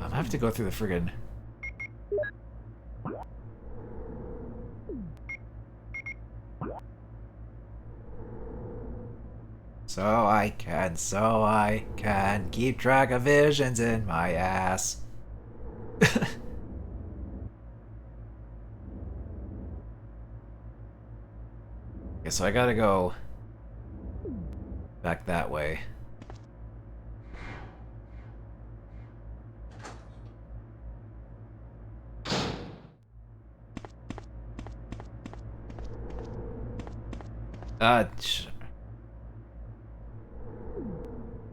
I have to go through the friggin'... So I can keep track of visions in my ass. Okay, so I gotta go back that way.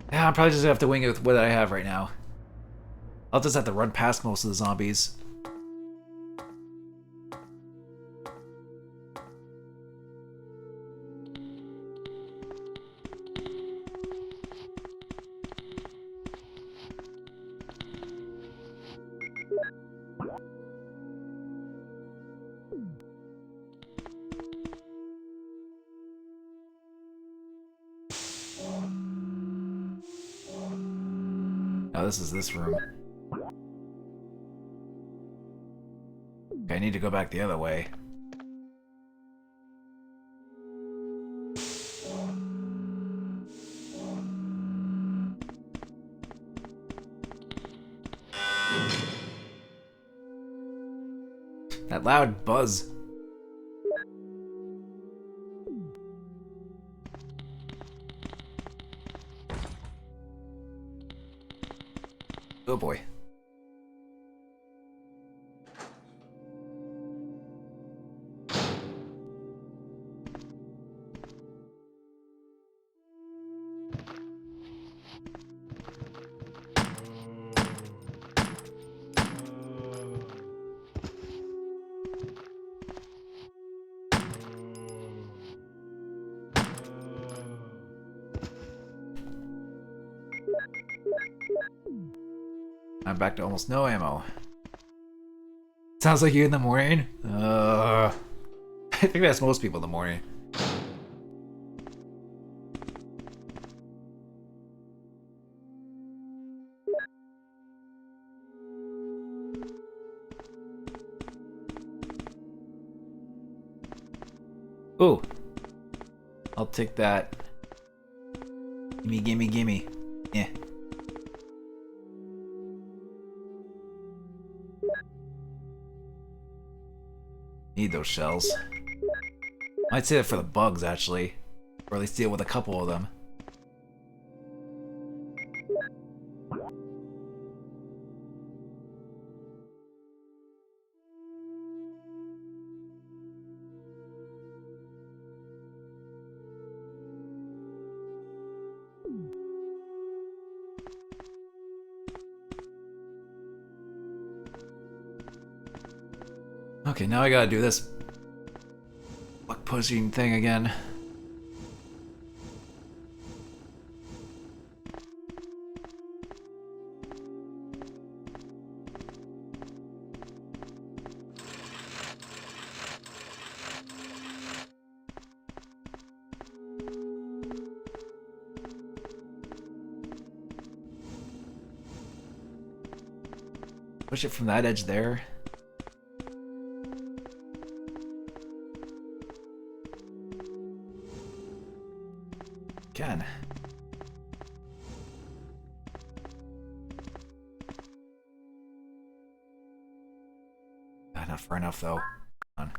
Yeah, I'm probably just gonna have to wing it with what I have right now. I'll just have to run past most of the zombies. Oh, this is this room. Okay, I need to go back the other way. That loud buzz. Oh boy. I'm back to almost no ammo. Sounds like you in the morning? I think that's most people in the morning. Ooh. I'll take that. Gimme, gimme, gimme. Yeah. Need those shells. Might say that for the bugs, actually. Or at least deal with a couple of them. Okay, now I gotta do this luck pushing thing again. Push it from that edge there. Can. Not far enough though. Come on.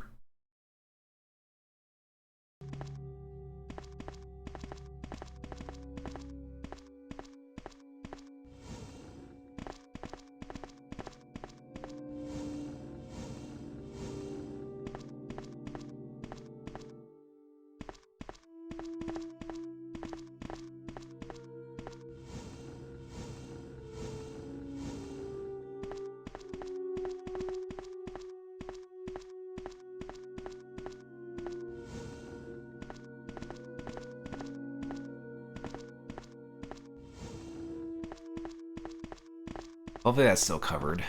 Hopefully that's still covered.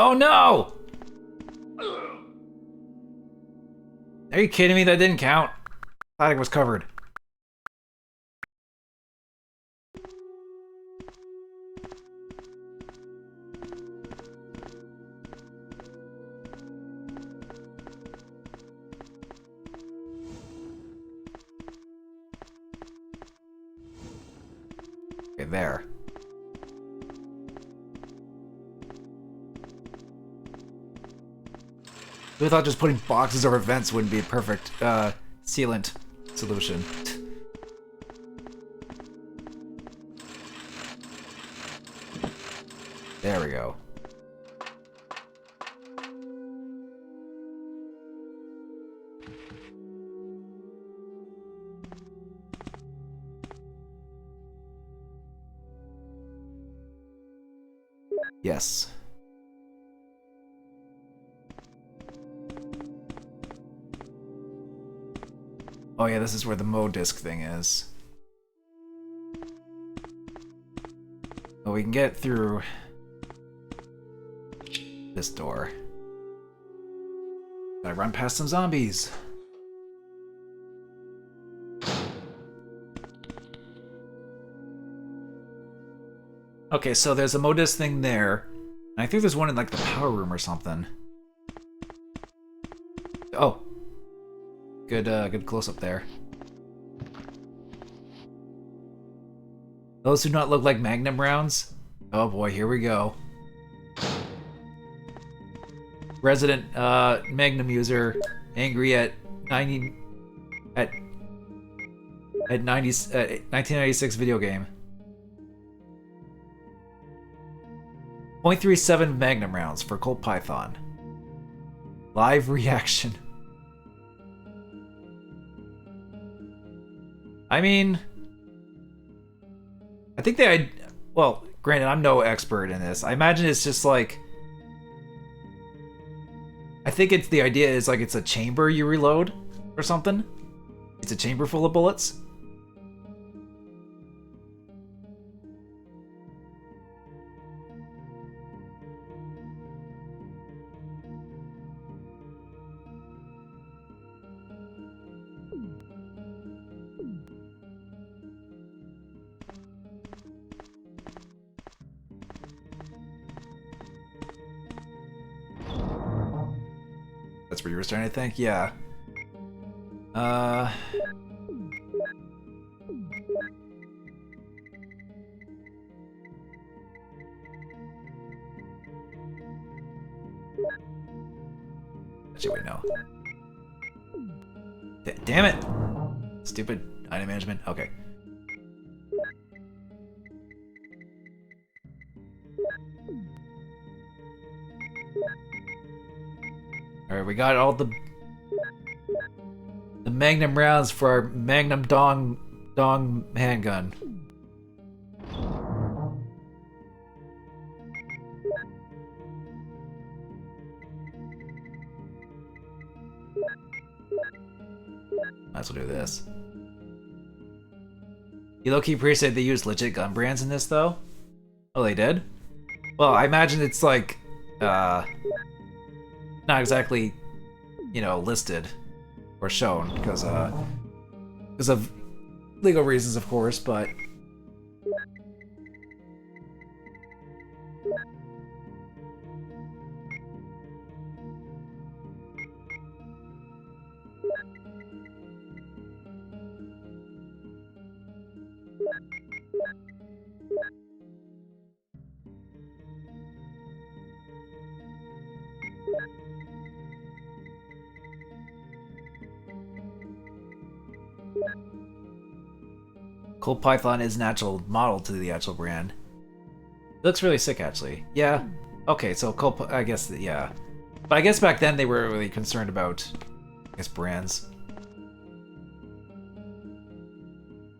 Oh no! Are you kidding me? That didn't count. I thought it was covered. Okay, there. We thought just putting boxes over vents wouldn't be a perfect sealant solution. There we go. Yes. Oh yeah, this is where the Mo disc thing is. Oh, we can get through this door. Gotta run past some zombies. Okay, so there's a Mo disc thing there. And I think there's one in like the power room or something. Oh. Good close-up there. Those do not look like Magnum rounds. Oh boy, here we go. Resident Magnum user angry at 1996 video game. 0.37 Magnum rounds for Colt Python. Live reaction. I mean, I think well, granted, I'm no expert in this. I imagine it's just like, I think it's the idea is like it's a chamber you reload or something. It's a chamber full of bullets. That's where you were starting to think? Yeah. Actually, wait, no. Damn it! Stupid item management. Okay. Alright, we got all the Magnum rounds for our Magnum Dong handgun. Might as well do this. You low-key appreciate they used legit gun brands in this, though? Oh, they did? Well, I imagine it's like, not exactly, you know, listed or shown because of legal reasons, of course, but Cold Python is an actual model to the actual brand. It looks really sick, actually. Yeah. Okay, so I guess, yeah. But I guess back then they were really concerned about, I guess, brands.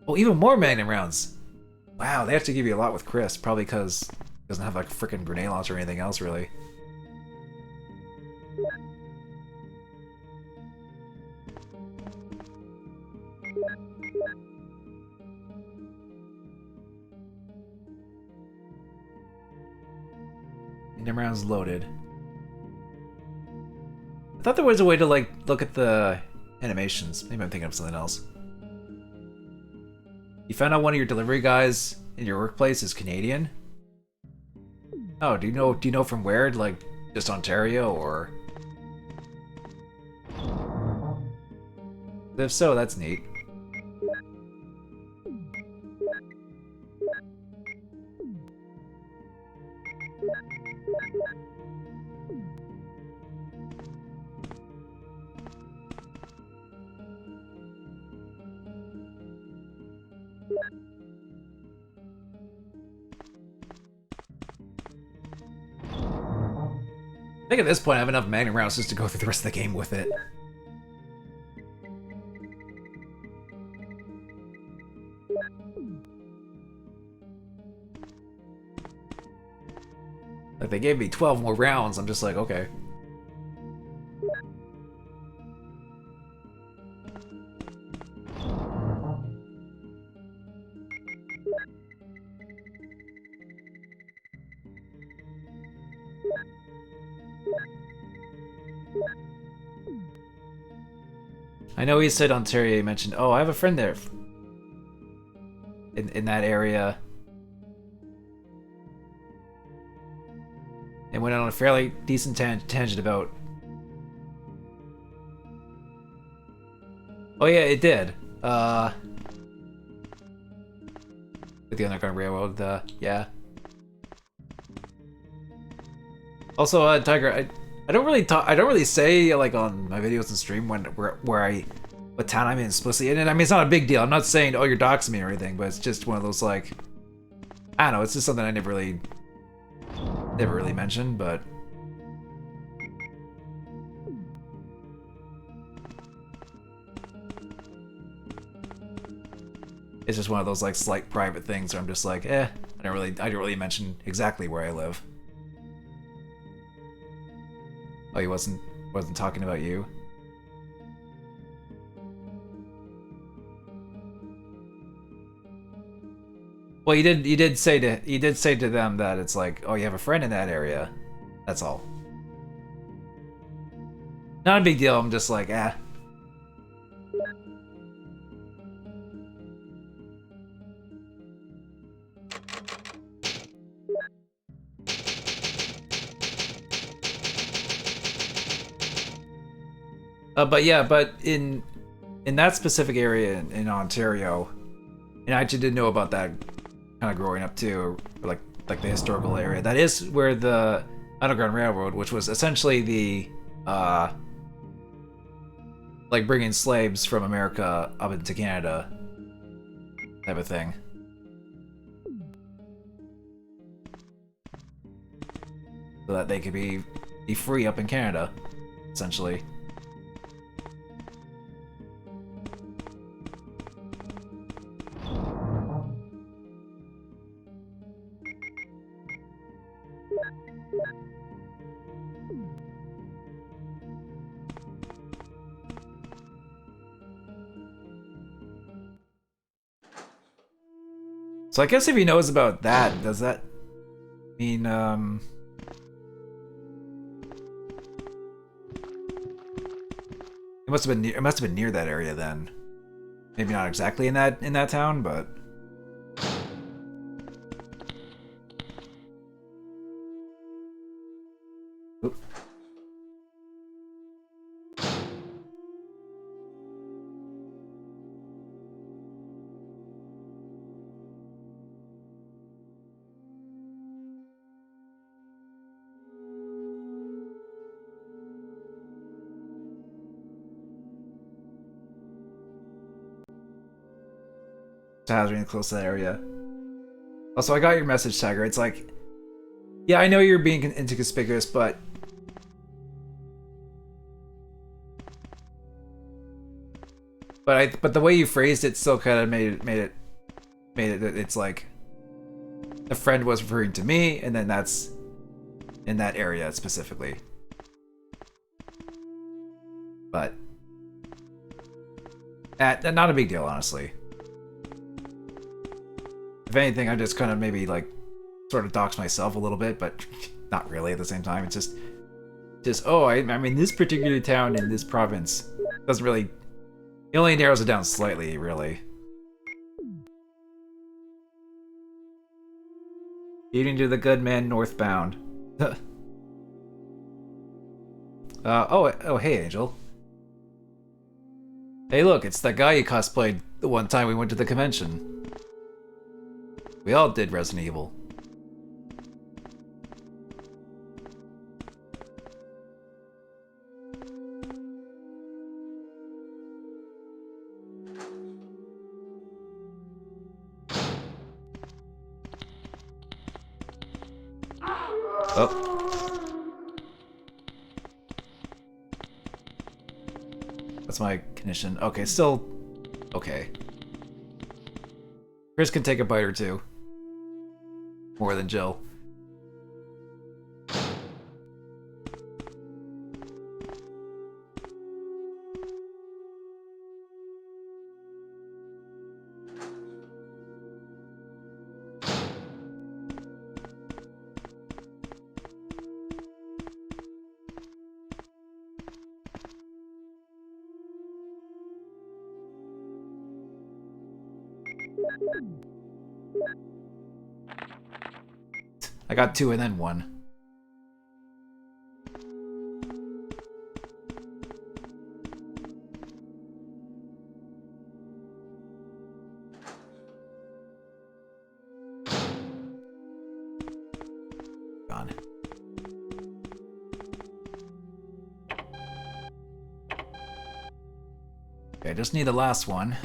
Oh, even more Magnum rounds. Wow, they have to give you a lot with Chris, probably because it doesn't have like a freaking grenade launcher or anything else, really. Magnum rounds loaded. I thought there was a way to like look at the animations. Maybe I'm thinking of something else. You found out one of your delivery guys in your workplace is Canadian? Oh, do you know from where? Like just Ontario or if so, that's neat. I think at this point I have enough Magnum rounds just to go through the rest of the game with it. Like, they gave me 12 more rounds, I'm just like, okay. I know he said Ontario, he mentioned, oh, I have a friend there. In that area. And went on a fairly decent tangent about... Oh yeah, it did. With the Underground Railroad, yeah. Also, Tiger, I don't really say like on my videos and stream what town I'm in explicitly. And I mean, it's not a big deal. I'm not saying, oh, you're doxing me or anything, but it's just one of those like, I don't know. It's just something I never really mentioned, but. It's just one of those like slight private things where I'm just like, I don't really mention exactly where I live. Oh, he wasn't talking about you? Well, you did say to them that it's like, oh, you have a friend in that area. That's all. Not a big deal. I'm just like, but yeah, but in that specific area in Ontario, and I actually did know about that kind of growing up too, or like the historical area. That is where the Underground Railroad, which was essentially the like bringing slaves from America up into Canada type of thing. So that they could be free up in Canada, essentially. So I guess if he knows about that, does that mean, it must have been near that area then. Maybe not exactly in that town, but... Oop. hazarding close to that area. Also, I got your message, Tiger. It's like, yeah, I know you're being inconspicuous, but but the way you phrased it still kind of made it it's like the friend was referring to me, and then that's in that area specifically. But not a big deal, honestly. If anything, I'm just kind of maybe like sort of dox myself a little bit, but not really at the same time. It's just oh, I mean, this particular town in this province doesn't really. It only narrows it down slightly, really. Eating to the good man northbound. Oh, hey, Angel. Hey, look, it's that guy you cosplayed the one time we went to the convention. We all did Resident Evil. Oh. That's my condition. Okay, still okay. Chris can take a bite or two. More than Jill. I got 2 and then 1. Gone. Okay, I just need the last one.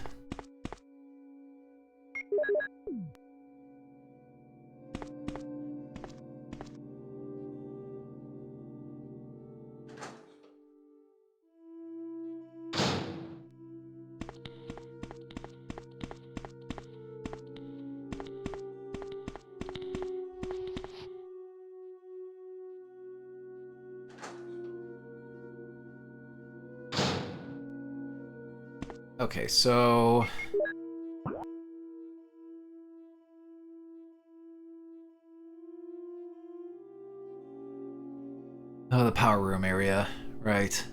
Okay, so oh, the power room area, right.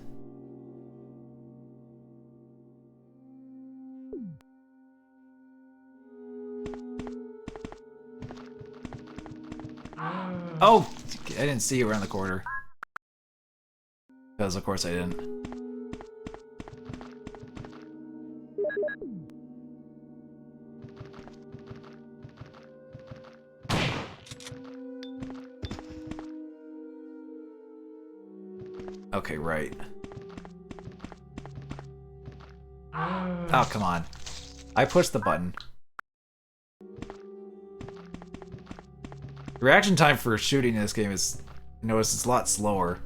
Oh, I didn't see you around the corner. Because of course I didn't. Okay, right. Oh, come on. I pushed the button. The reaction time for shooting in this game is, I noticed, it's a lot slower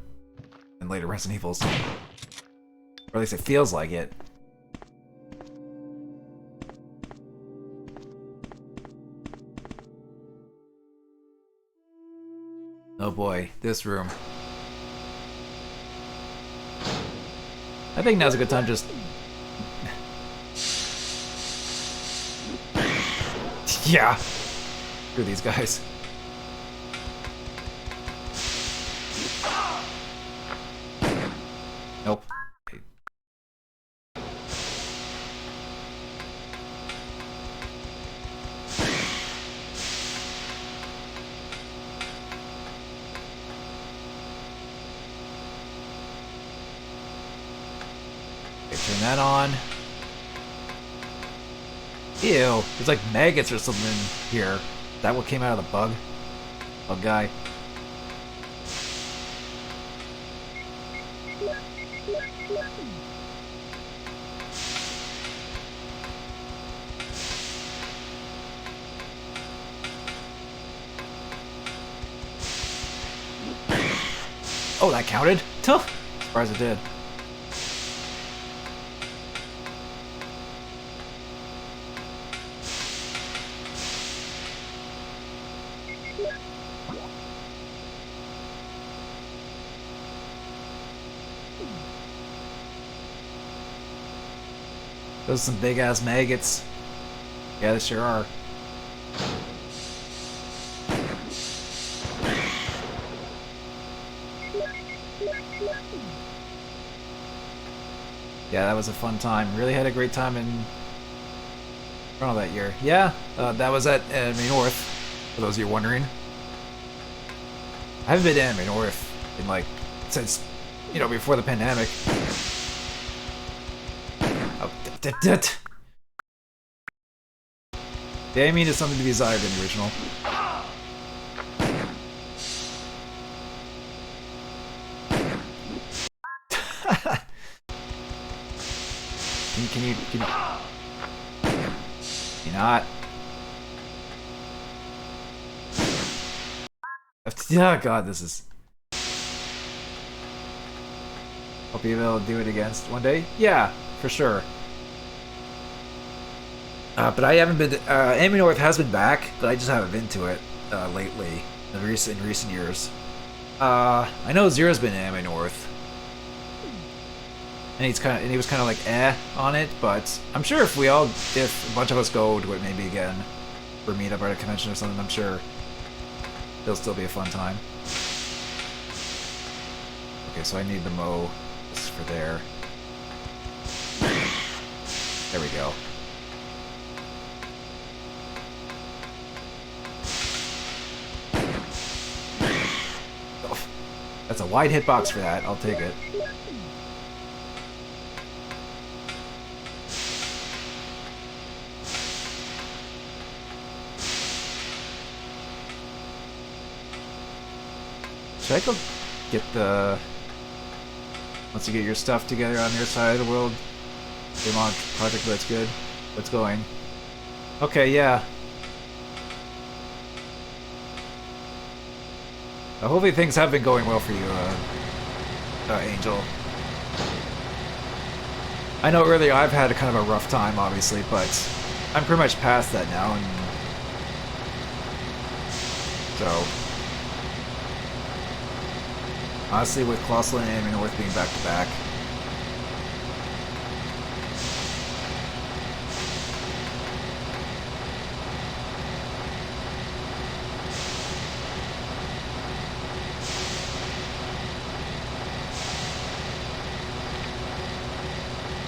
than later Resident Evils. Or at least it feels like it. Oh boy, this room. I think now's a good time just... yeah! Screw these guys. Nope. Turn that on. Ew, there's like maggots or something here. Is that what came out of the bug? Bug guy. Oh, that counted? Tuh! Surprised it did. Those are some big ass maggots. Yeah, they sure are. Yeah, that was a fun time. Really had a great time in Toronto that year. Yeah, that was at Anime North, for those of you wondering. I haven't been to Anime North in like, since, you know, before the pandemic. Oh, the aiming is something to be desired in the original. Can you not? Oh god, this is... Hope you'll be able to do it again one day? Yeah, for sure. But I haven't been to... Anime North has been back, but I just haven't been to it lately, in recent years. I know Zero's been to Anime North. And he was kind of like on it, but I'm sure if a bunch of us go to it maybe again, for a meetup or at a convention or something, I'm sure it'll still be a fun time. Okay, so I need the mow just for there. There we go. Oh, that's a wide hitbox for that. I'll take it. Should I go get the... Once you get your stuff together on your side of the world, game on project, that's good. What's going? Okay, yeah. Hopefully things have been going well for you, Angel. I know earlier I've had a kind of a rough time, obviously, but I'm pretty much past that now, and so... Honestly, with Colossal and Anime North being back to back,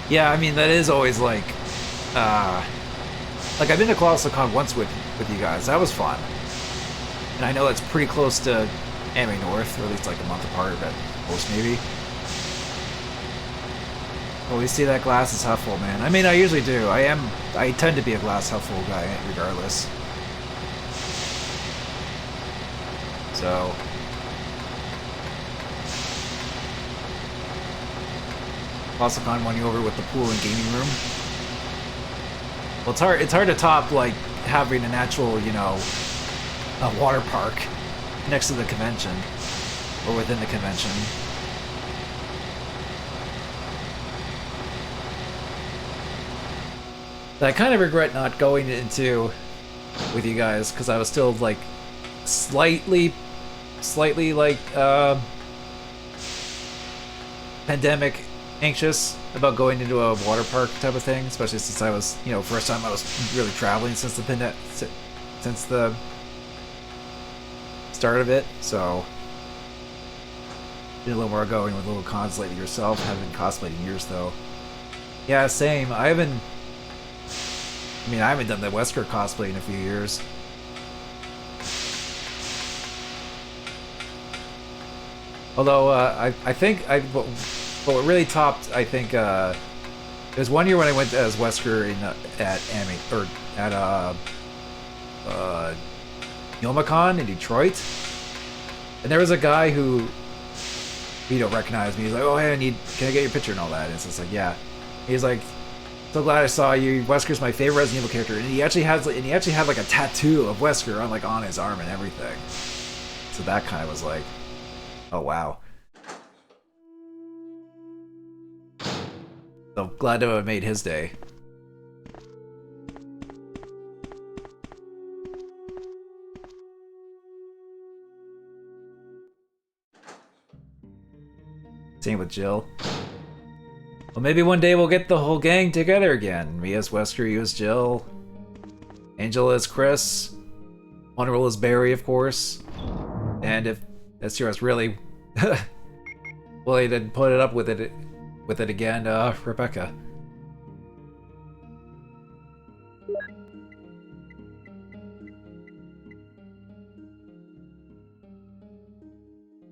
yeah, I mean that is always like I've been to Colossal Con once with you guys. That was fun, and I know that's pretty close to Anime North, or at least like a month apart, but most maybe. Well, you see that glass is half full, man. I mean, I usually do. I tend to be a glass half full guy, regardless. So... ColossalCon won you over with the pool and gaming room. Well, it's hard to top, like, having an actual, you know, a water park next to the convention, or within the convention. I kind of regret not going into with you guys, because I was still, like, slightly, like, pandemic anxious about going into a water park type of thing, especially since I was, you know, first time I was really traveling since the start of it, so did a little more going with little cons lately yourself. Haven't been cosplaying in years though. Yeah, same. I haven't done the Wesker cosplay in a few years. Although I think what really topped, I think it was one year when I went as Wesker at Anime, or at Yomacon in Detroit, and there was a guy who, you know, recognized me. He's like, "Oh, hey, can I get your picture?" and all that. And it's just like, yeah. He's like, "So glad I saw you. Wesker's my favorite Resident Evil character," and he actually had like a tattoo of Wesker on his arm and everything. So that kind of was like, oh wow. So glad to have made his day. Same with Jill. Well, maybe one day we'll get the whole gang together again. Me as Wesker, you as Jill. Angel as Chris. Wonderful as Barry, of course. And if STR's really willing to put it up with it again, Rebecca.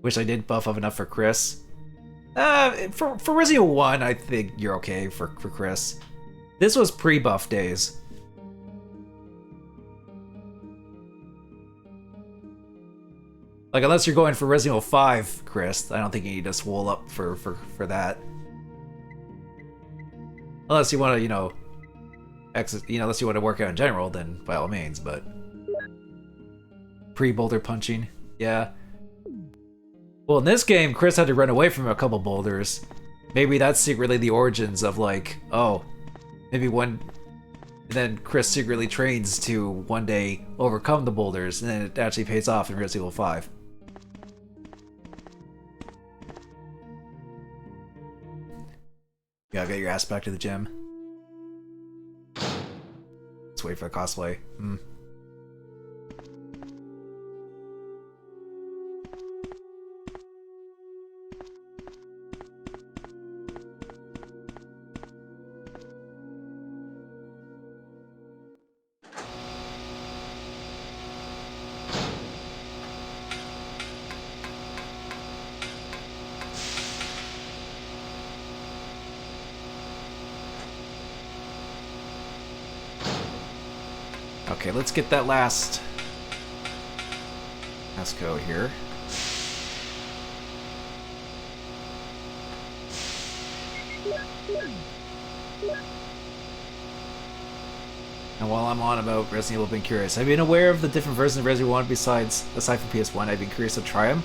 Wish I didn't buff up enough for Chris. For Resident Evil 1, I think you're okay for Chris. This was pre-buff days. Like, unless you're going for Resident Evil 5, Chris, I don't think you need to swole up for that. Unless you want to, unless you want to work out in general, then by all means, but... Pre-boulder punching, yeah. Well, in this game, Chris had to run away from a couple boulders. Maybe that's secretly the origins of, like, oh, maybe one... And then Chris secretly trains to one day overcome the boulders, and then it actually pays off in Resident Evil 5. You gotta get your ass back to the gym. Let's wait for the cosplay. Okay, let's get that last go here. And while I'm on about Resident Evil, I've been curious. Have you been aware of the different versions of Resident Evil 1 aside from PS1? I've been curious to try them.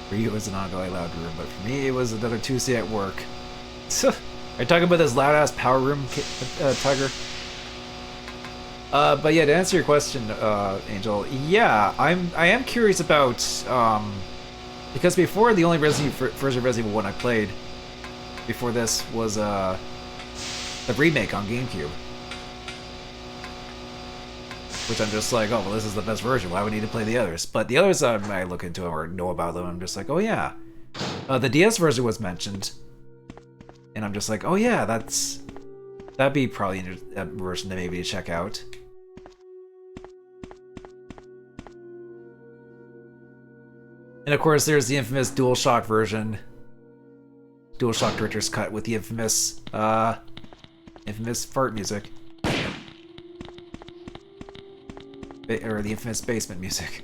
For you, it was an ongoing loud room, but for me, it was another Tuesday at work. Are you talking about this loud-ass power room, Tiger? But yeah, to answer your question, Angel, yeah, I am curious about, because before the only version of Resident Evil 1 I played, before this, was, the remake on GameCube. Which I'm just like, oh, well, this is the best version. Why would I need to play the others? But the others, I look into them or know about them, I'm just like, oh yeah. The DS version was mentioned. And I'm just like, oh yeah, that'd be probably a version to maybe check out. And of course, there's the infamous DualShock version. DualShock Director's Cut with the infamous fart music. Or the infamous basement music.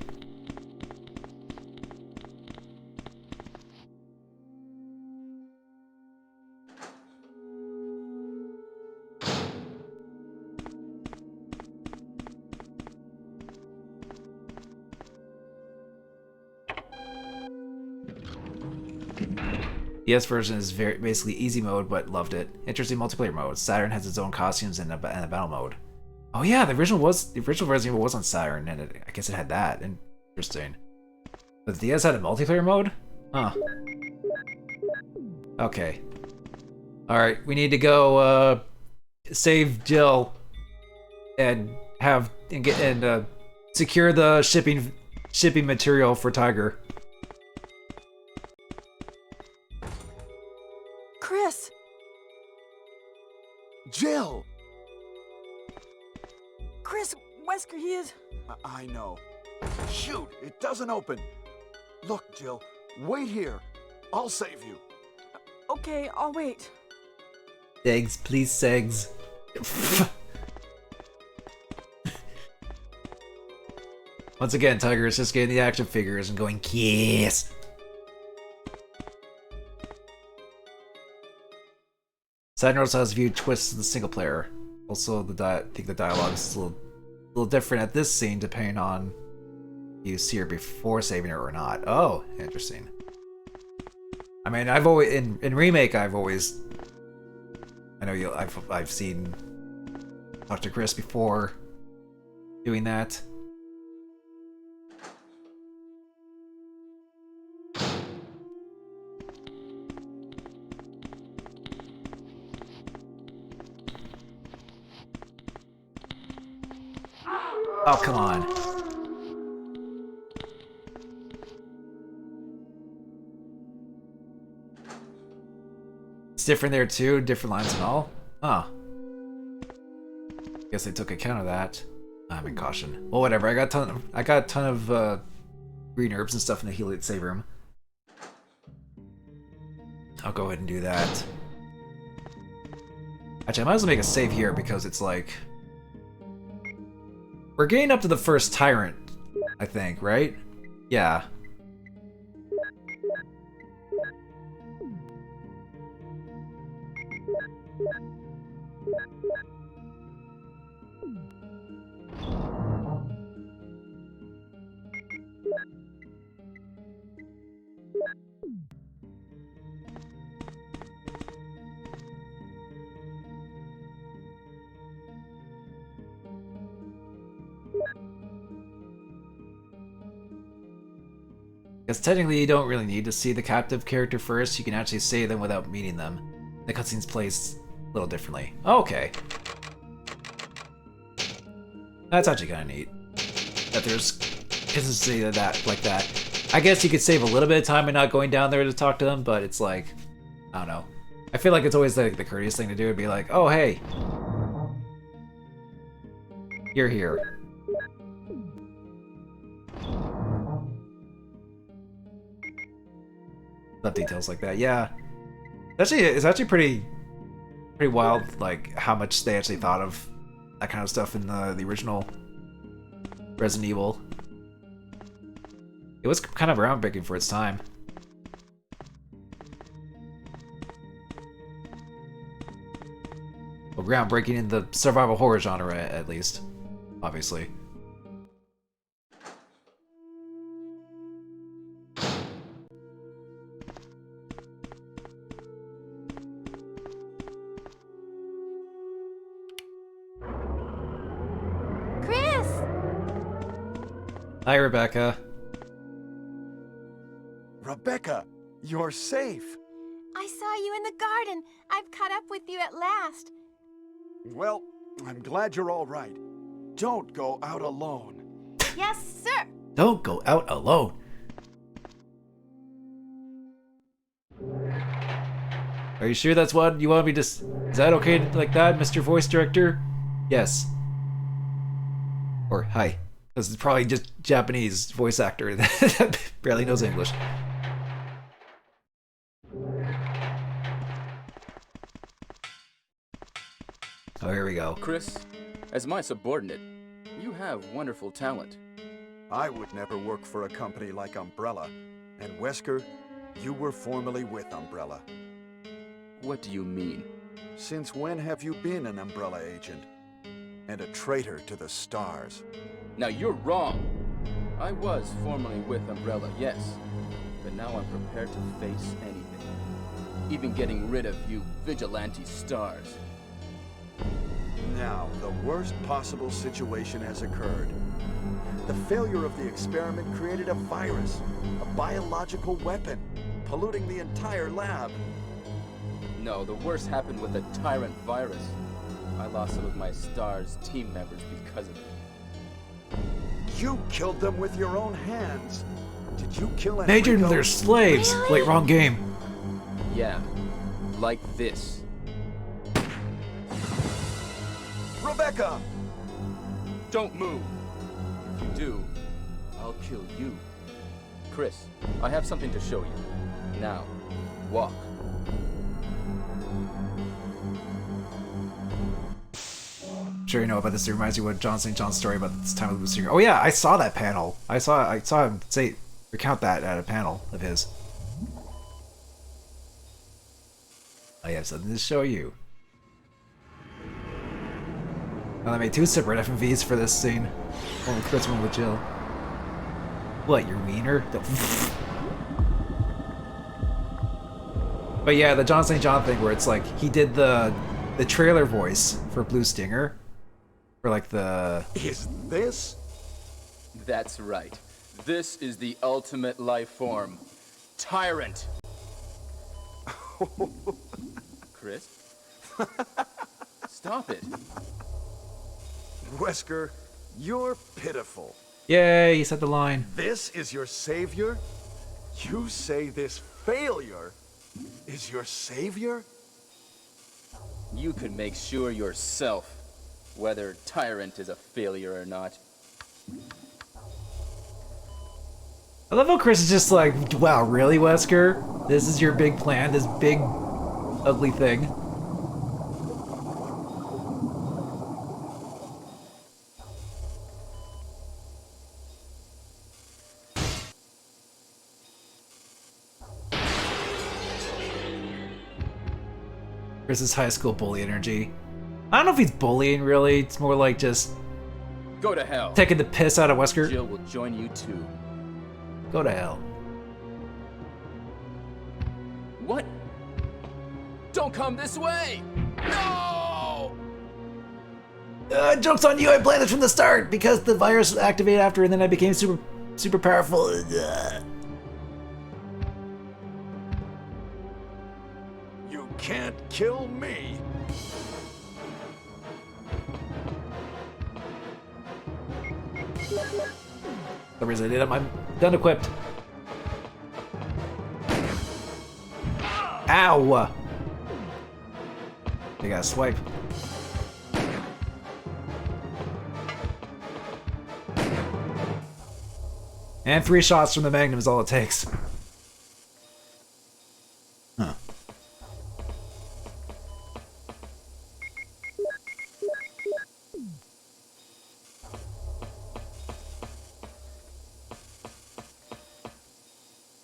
The DS version is basically easy mode, but loved it. Interesting multiplayer mode. Saturn has its own costumes and a battle mode. Oh yeah, the original Resident Evil was on Saturn, and I guess it had that. Interesting. But the DS had a multiplayer mode? Huh. Okay. Alright, we need to go save Jill and secure the shipping material for Tiger. Chris! Jill! Chris, Wesker, he is... I know. Shoot, it doesn't open. Look, Jill, wait here. I'll save you. Okay, I'll wait. Segs, please, Segs. Once again, Tiger is just getting the action figures and going, kiss. Saturn also has a few twists in the single player. Also, I think the dialogue is a little different at this scene depending on if you see her before saving her or not. Oh, interesting. I mean, I've always in remake, I know I've seen talk to Chris before doing that. Oh, come on. It's different there too, different lines and all. Huh. Guess they took account of that. I'm in caution. Well, whatever. I got a ton of green herbs and stuff in the Heal Save room. I'll go ahead and do that. Actually, I might as well make a save here because it's like we're getting up to the first tyrant, I think, right? Yeah. Because technically you don't really need to see the captive character first, you can actually save them without meeting them. The cutscene's placed a little differently. Okay. That's actually kind of neat. That there's consistency to that, like that. I guess you could save a little bit of time by not going down there to talk to them, but it's like, I don't know. I feel like it's always like the courteous thing to do would be like, oh hey, you're here. Stuff details like that, yeah. It's actually pretty wild, like how much they actually thought of that kind of stuff in the original Resident Evil. It was kind of groundbreaking for its time. Well, groundbreaking in the survival horror genre, at least, obviously. Hi, Rebecca. Rebecca, you're safe. I saw you in the garden. I've caught up with you at last. Well, I'm glad you're all right. Don't go out alone. Yes, sir. Don't go out alone. Are you sure that's what you want me to... Is that okay like that, Mr. Voice Director? Yes. Or hi. Because it's probably just Japanese voice actor that barely knows English. Oh, here we go. Chris, as my subordinate, you have wonderful talent. I would never work for a company like Umbrella. And Wesker, you were formerly with Umbrella. What do you mean? Since when have you been an Umbrella agent? And a traitor to the stars? Now you're wrong. I was formerly with Umbrella, yes. But now I'm prepared to face anything. Even getting rid of you vigilante stars. Now, the worst possible situation has occurred. The failure of the experiment created a virus, a biological weapon, polluting the entire lab. No, the worst happened with the Tyrant virus. I lost some of my STARS team members because of it. You killed them with your own hands. Did you kill Enrico? Major, they're slaves. Really? Wait, wrong game. Yeah, like this. Rebecca! Don't move. If you do, I'll kill you. Chris, I have something to show you. Now, walk. Sure you know about this. It reminds you of John St. John's story about this time of the singer. Oh yeah, I saw that panel. I saw him recount that at a panel of his. I have something to show you. Well, I made 2 separate FMVs for this scene. One with Chris, one with Jill. What, your wiener? But yeah, the John St. John thing where it's like, he did the trailer voice for Blue Stinger. For like the... Is this? That's right. This is the ultimate life form. Tyrant. Chris? Stop it. Wesker, you're pitiful. Yay, he said the line. This is your savior? You say this failure is your savior? You can make sure yourself whether Tyrant is a failure or not. I love how Chris is just like, wow, really, Wesker? This is your big plan, this big, ugly thing? Chris's high school bully energy. I don't know if he's bullying, really. It's more like just Go to hell. taking the piss out of Wesker. Jill will join you too. Go to hell. What? Don't come this way! No! Joke's on you, I planned this from the start because the virus activated after and then I became super powerful. You can't kill me. The reason I did it, I'm gun equipped. Ow! They gotta swipe. And 3 shots from the Magnum is all it takes. Huh.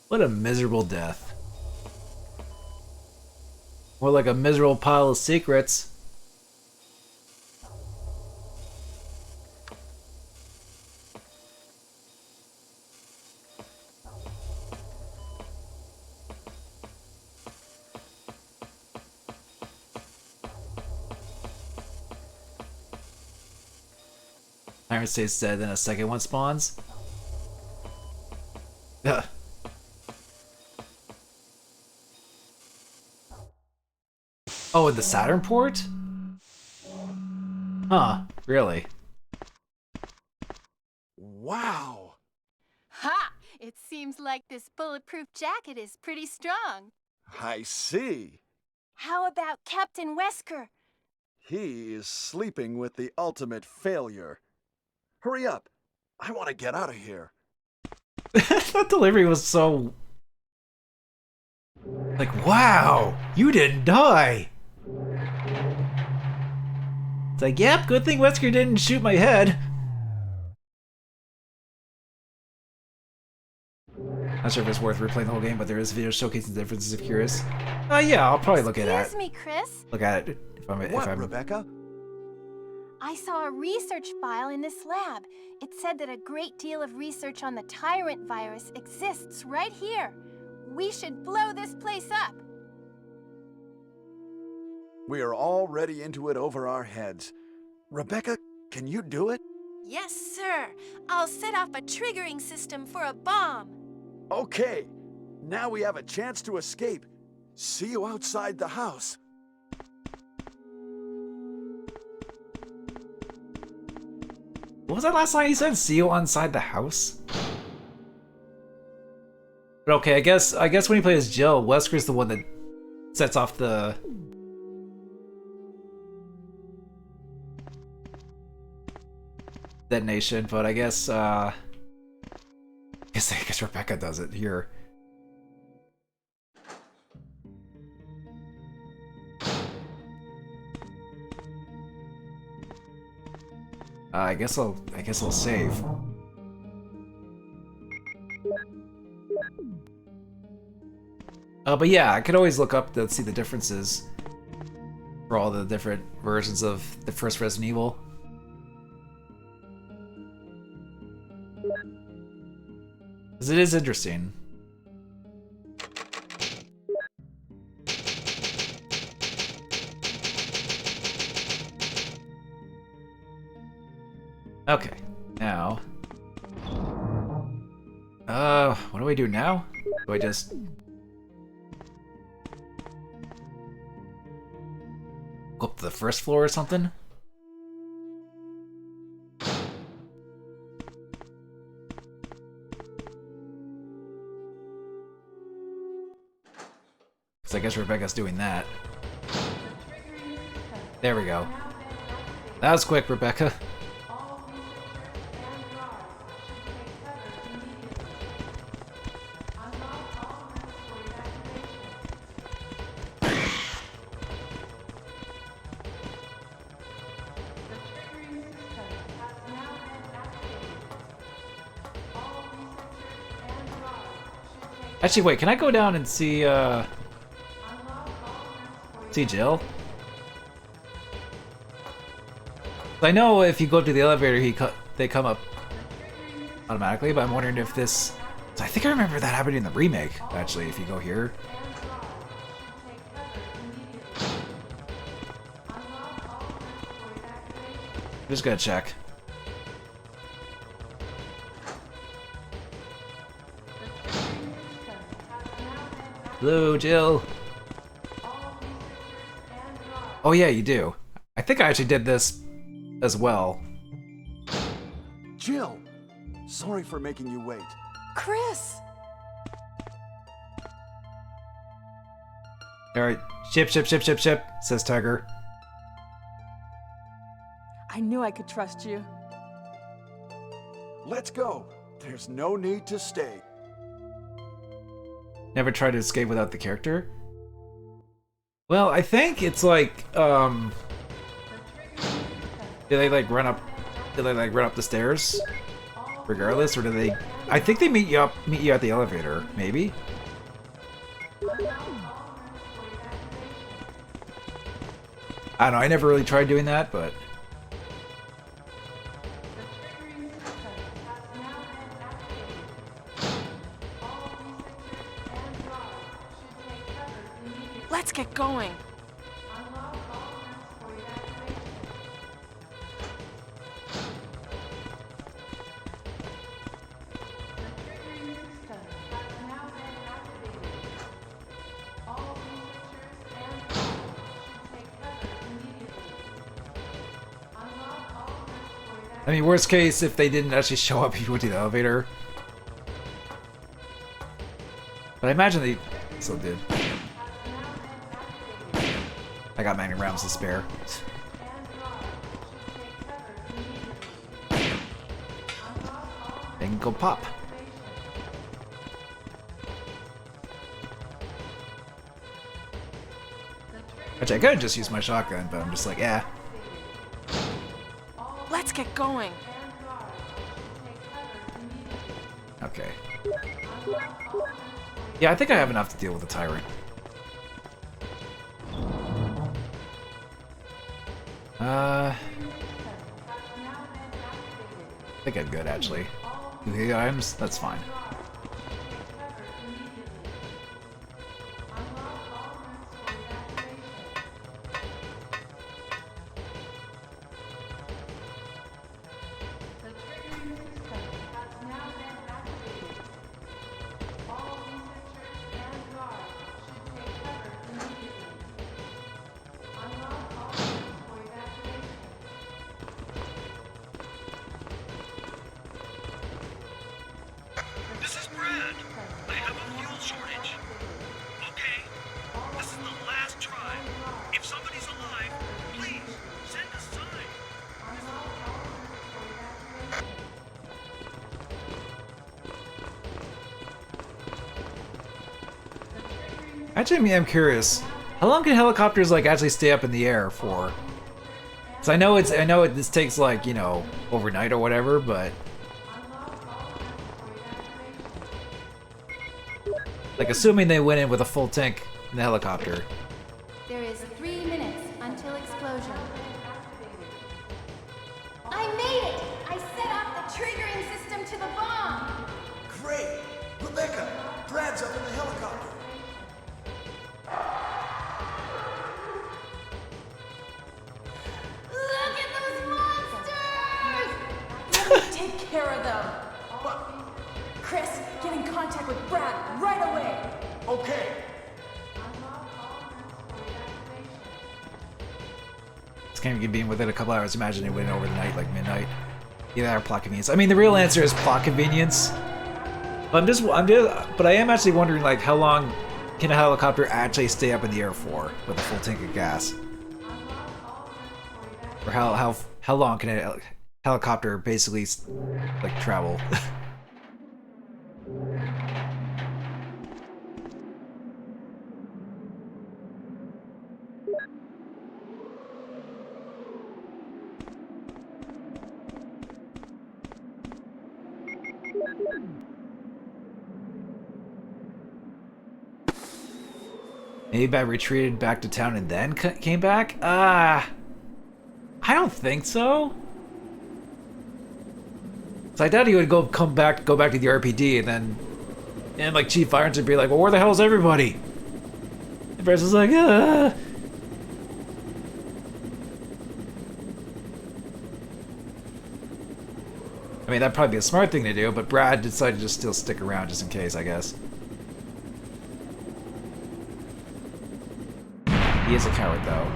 What a miserable death. More like a miserable pile of secrets. Iron stays dead, then a second one spawns. Ugh. Oh, in the Saturn port? Huh, really? Wow. Ha! It seems like this bulletproof jacket is pretty strong. I see. How about Captain Wesker? He is sleeping with the ultimate failure. Hurry up. I want to get out of here. That delivery was so... like, wow! You didn't die! It's like, yep, good thing Wesker didn't shoot my head. Not sure if it's worth replaying the whole game, but there is a video showcasing the differences if curious. Yeah, I'll probably look at Excuse it. me, Chris. Look at it if I'm Rebecca? I saw a research file in this lab. It said that a great deal of research on the Tyrant virus exists right here. We should blow this place up. We are already into it over our heads. Rebecca, can you do it? Yes, sir. I'll set off a triggering system for a bomb. Okay. Now we have a chance to escape. See you outside the house. What was that last line he said? See you inside the house? But okay, I guess when he plays Jill, Wesker's the one that sets off the detonation, but I guess Rebecca does it here. I guess I'll save. But yeah, I could always look up to see the differences for all the different versions of the first Resident Evil. Because it is interesting. Okay, now... what do I do now? Do I just... go up to the first floor or something? Because I guess Rebecca's doing that. There we go. That was quick, Rebecca. Actually, wait, can I go down and see Jill? I know if you go up to the elevator, they come up automatically, but I'm wondering if this... I think I remember that happening in the remake, actually, if you go here. Just gotta check. Hello, Jill. Oh yeah, you do. I think I actually did this as well. Jill! Sorry for making you wait. Chris! Alright, ship, says Tiger. I knew I could trust you. Let's go. There's no need to stay. Never tried to escape without the character? Well, I think it's like, do they like run up the stairs? Regardless, or do they... I think they meet you at the elevator, maybe? I don't know, I never really tried doing that, but... Let's get going. I mean, worst case, if they didn't actually show up, you went to the elevator. But I imagine they still did. I got Magnum rounds to spare. And go pop. Which I could just use my shotgun, but I'm just like, yeah. Let's get going. Okay. Yeah, I think I have enough to deal with the tyrant. I think I'm good, actually. 2 hit items? That's fine. This is Brad. I have a fuel shortage. Okay, this is the last try. If somebody's alive, please send a sign. Actually, I mean, I'm curious. How long can helicopters like actually stay up in the air for? Cause I know this takes like, you know, overnight or whatever, but like assuming they went in with a full tank in the helicopter. There is 3 minutes until explosion. I made it! I set off the triggering system to the bomb! Great! Brad's up in the helicopter. Look at those monsters! Take care of them. Chris, get in contact with Brad right away. Okay. This game could be within a couple hours. Imagine it went over the night, like midnight. Yeah, or plot convenience. I mean, the real answer is plot convenience. But but I am actually wondering, like, how long can a helicopter actually stay up in the air for with a full tank of gas? Or how long can a helicopter basically, like, travel? Maybe I retreated back to town and then came back? I don't think so. So I doubt he would go back to the RPD and like Chief Irons would be like, well, where the hell's everybody? And Brad was like, I mean, that'd probably be a smart thing to do, but Brad decided to just still stick around just in case, I guess. He is a coward, though.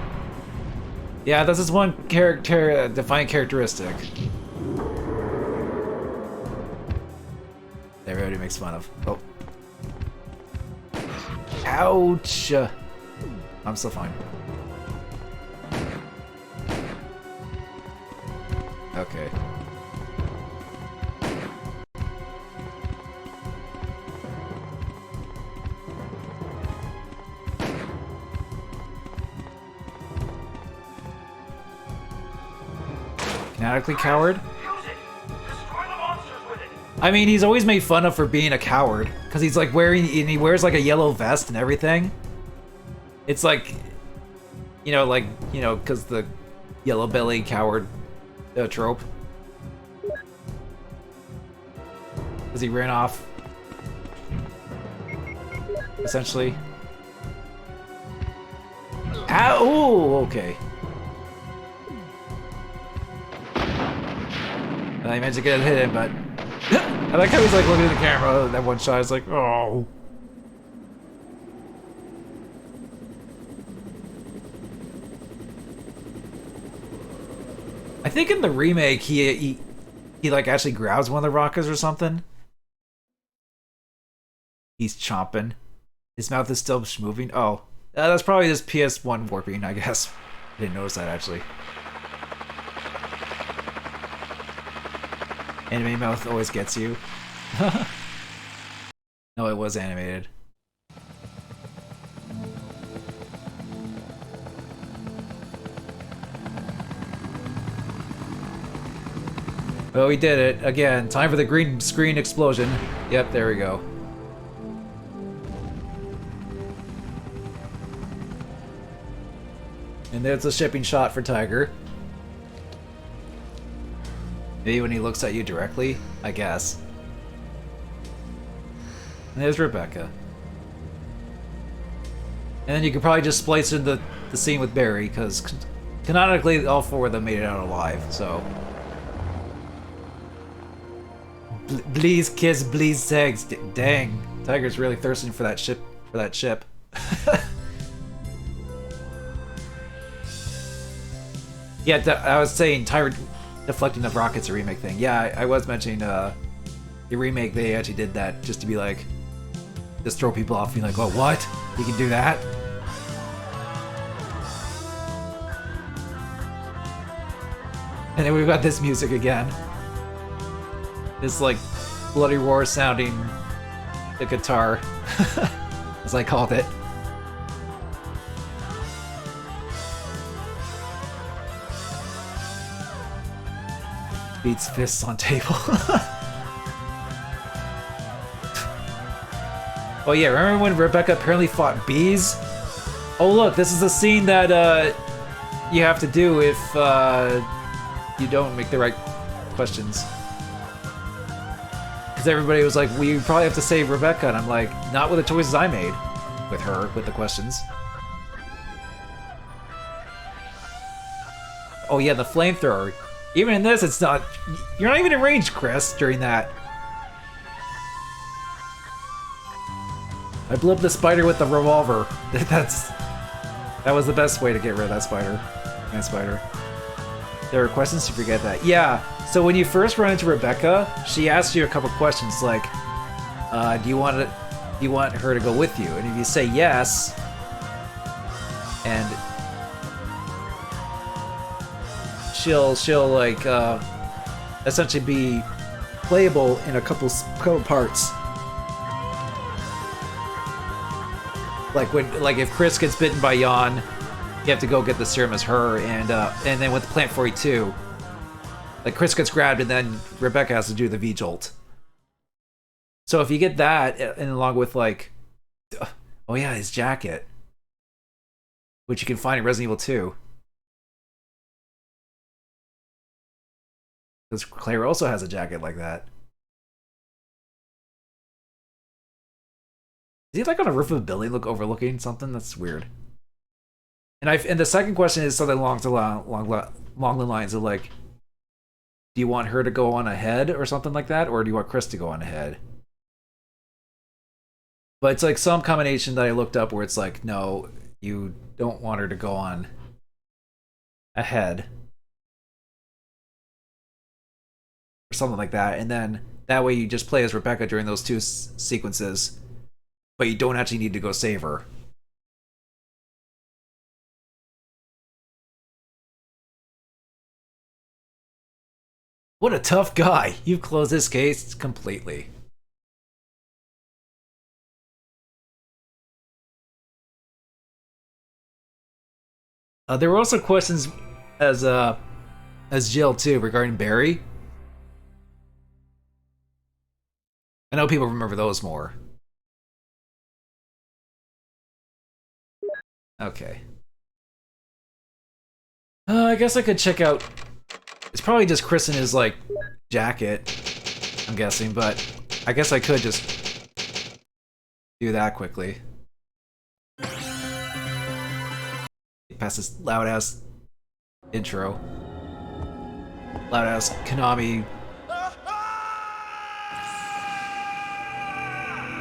Yeah, that's his one defining characteristic. That everybody makes fun of. Oh. Ouch! I'm still fine. Okay. Fanatically coward? Use it. Destroy the monsters with it. I mean, he's always made fun of for being a coward, because he's like he wears like a yellow vest and everything. It's like, because the yellow belly coward trope. Because he ran off, essentially. Ow! Ooh, okay. I managed to get it hit him, but I like how he's like looking at the camera. That one shot is like, oh. I think in the remake he like actually grabs one of the rockets or something. He's chomping. His mouth is still moving. Oh, that's probably just PS1 warping, I guess. I didn't notice that actually. Anime mouth always gets you. No, it was animated. Oh, we did it. Again, time for the green screen explosion. Yep, there we go. And there's a shipping shot for Tiger. Maybe when he looks at you directly, I guess. And there's Rebecca. And then you could probably just splice in the scene with Barry, because canonically all four of them made it out alive, so. Please kiss, please sex. Dang, Tiger's really thirsting for that ship. Yeah, I was saying Tiger deflecting the rockets a remake thing. Yeah, I was mentioning the remake. They actually did that just to be like, just throw people off, being like, oh, what? You can do that? And then we've got this music again. This like bloody roar sounding the guitar, as I called it. Beats fists on table. Oh yeah, remember when Rebecca apparently fought bees? Oh look, this is a scene that you have to do if you don't make the right questions. Because everybody was like, we probably have to save Rebecca. And I'm like, not with the choices I made. With her, with the questions. Oh yeah, the flamethrower. Even in this, it's not... You're not even in range, Chris, during that. I blew up the spider with the revolver. That was the best way to get rid of that spider. Nice spider. There are questions to forget that. Yeah, so when you first run into Rebecca, she asks you a couple questions like, do you want her to go with you? And if you say yes, and she'll like essentially be playable in a couple parts. Like if Chris gets bitten by Jan, you have to go get the serum as her, and then with Plant 42, like Chris gets grabbed and then Rebecca has to do the V-Jolt. So if you get that, and along with like, oh yeah, his jacket, which you can find in Resident Evil 2. Because Claire also has a jacket like that. Is he like on a roof of a building, overlooking something? That's weird. And the second question is something along the lines of like, do you want her to go on ahead or something like that, or do you want Chris to go on ahead? But it's like some combination that I looked up where it's like, no, you don't want her to go on ahead. Or something like that. And then that way you just play as Rebecca during those two sequences, but you don't actually need to go save her. What a tough guy. You've closed this case completely. There were also questions as Jill too regarding Barry. I know people remember those more. Okay. I guess I could check out... It's probably just Chris in his, like, jacket, I'm guessing, but I guess I could just do that quickly. Past this loud-ass intro. Loud-ass Konami.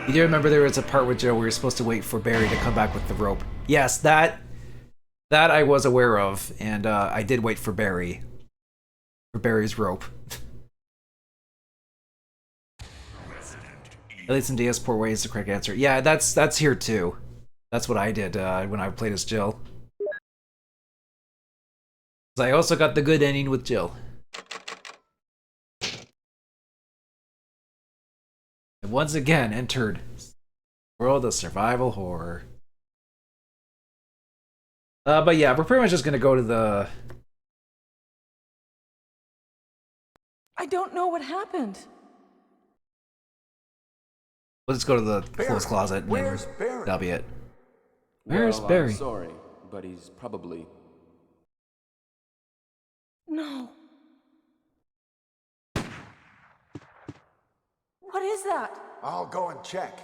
You do remember there was a part with Joe where you're supposed to wait for Barry to come back with the rope. Yes, that I was aware of, and I did wait for Barry. For Barry's rope. At least in DS4 way is the correct answer. Yeah, that's here too. That's what I did when I played as Jill. I also got the good ending with Jill. And once again entered world of survival horror. But yeah, we're pretty much just gonna go to the... I don't know what happened. Let's go to the clothes closet and Where's Barry? that'll be it. Where's Well, Barry? I'm sorry, but he's probably... No. What is that? I'll go and check.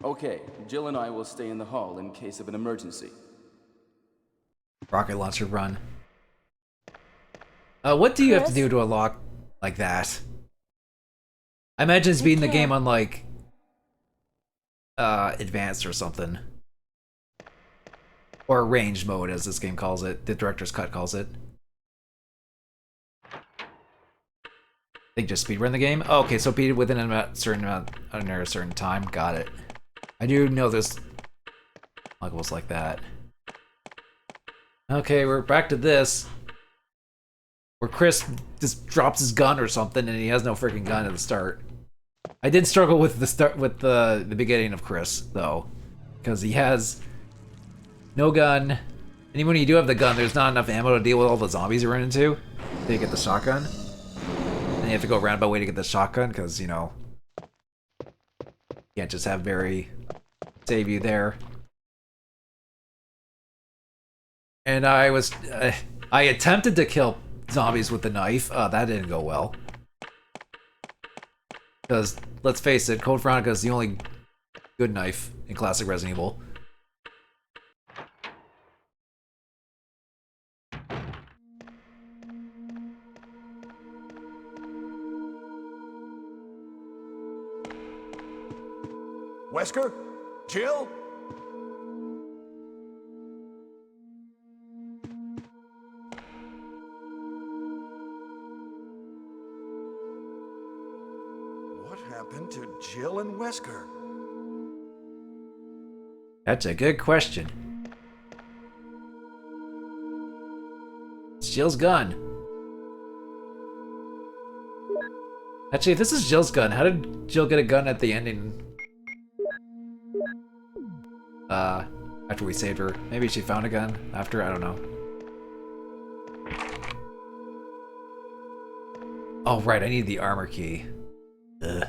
Okay, Jill and I will stay in the hall in case of an emergency. Rocket launcher run. What do you have to do to unlock like that? I imagine it's beating the game on like advanced or something. Or range mode as this game calls it. The director's cut calls it. They just speedrun the game? Oh, okay, so beat it within a certain amount under a certain time. Got it. I do know there's levels like that. Okay, we're back to this. Where Chris just drops his gun or something and he has no freaking gun at the start. I did struggle with the beginning of Chris though. Because he has no gun. And even when you do have the gun, there's not enough ammo to deal with all the zombies you run into. So you get the shotgun. And you have to go a roundabout way to get the shotgun, because, you know, you can't just have Barry save you there. And I attempted to kill zombies with the knife. That didn't go well. Because, let's face it, Code Veronica is the only good knife in classic Resident Evil. Wesker? Jill? What happened to Jill and Wesker? That's a good question. It's Jill's gun. Actually, if this is Jill's gun, how did Jill get a gun at the ending? After we saved her. Maybe she found a gun after, I don't know. Oh, right, I need the armor key. Ugh.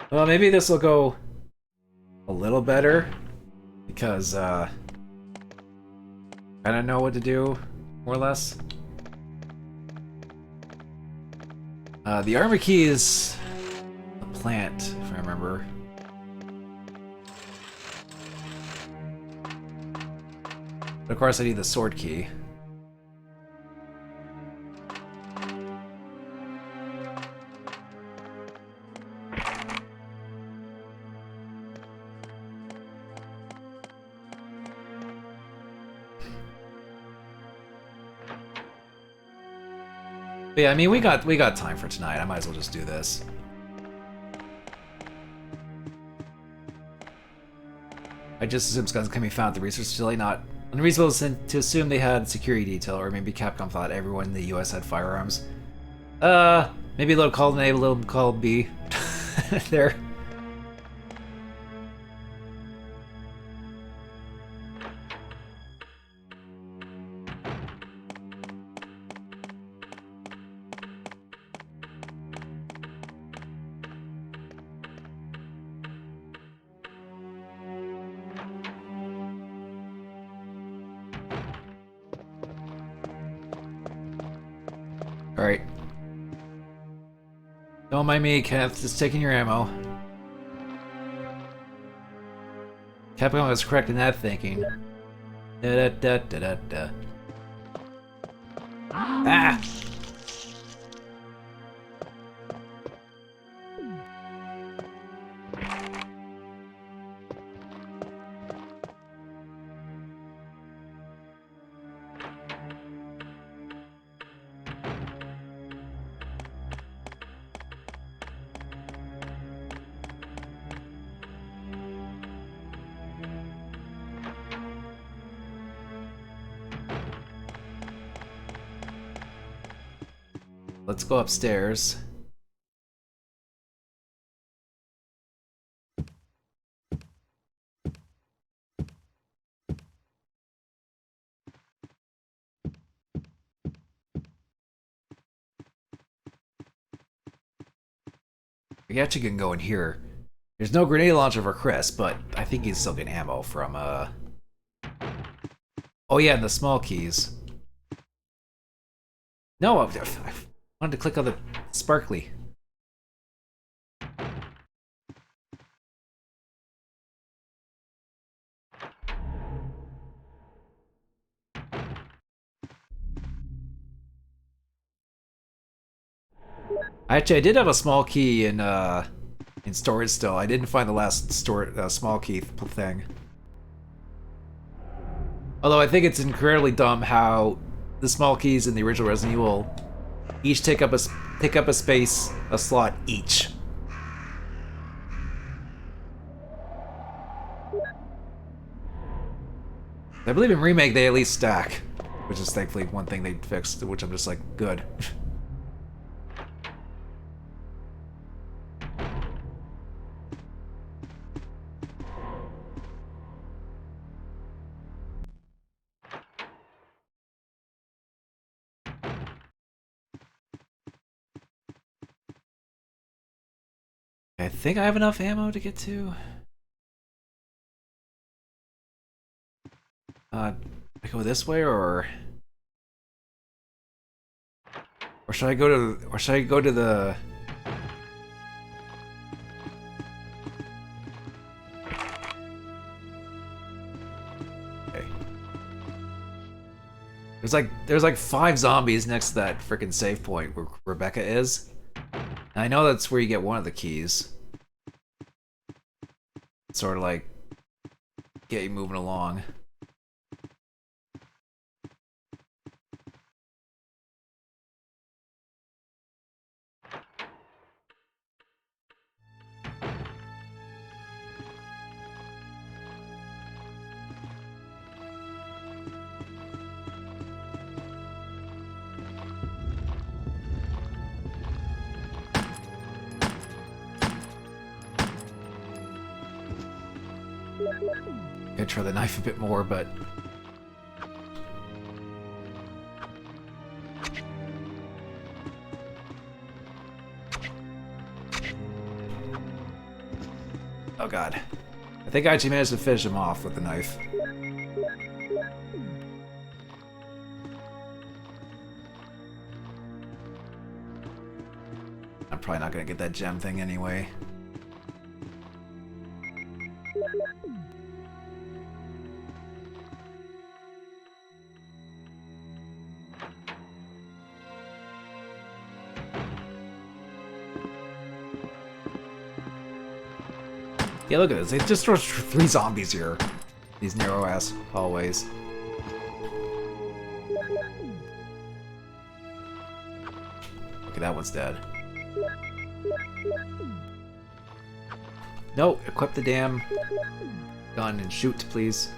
Well, maybe this will go a little better, because, I don't know what to do, more or less. The armor key is a plant, if I remember. But of course I need the sword key. But yeah, I mean, we got time for tonight. I might as well just do this. I just assumed guns can be found at the research facility, not unreasonable to assume they had security detail, or maybe Capcom thought everyone in the US had firearms. Maybe a little called A, a little called B. There. Alright. Don't mind me, Kenneth. Just taking your ammo. Capcom was correct in that thinking. Da da da da da da. Ah! Let's go upstairs. We actually can go in here. There's no grenade launcher for Chris, but I think he's still getting ammo from, Oh yeah, and the small keys. No, I wanted to click on the sparkly. Actually, I did have a small key in storage still. I didn't find the last small key thing. Although I think it's incredibly dumb how the small keys in the original Resident Evil each take up a space, a slot each. I believe in Remake they at least stack, which is thankfully one thing they fixed, which I'm just like, good. I think I have enough ammo to get to. I go this way or should I go to the Okay. There's like 5 zombies next to that freaking save point where Rebecca is. And I know that's where you get one of the keys. Sort of like get you moving along. Gotta try the knife a bit more, but oh god. I think I actually managed to finish him off with the knife. I'm probably not gonna get that gem thing anyway. Yeah, look at this. They just throw 3 zombies here. These narrow-ass hallways. Okay, that one's dead. No, equip the damn gun and shoot, please.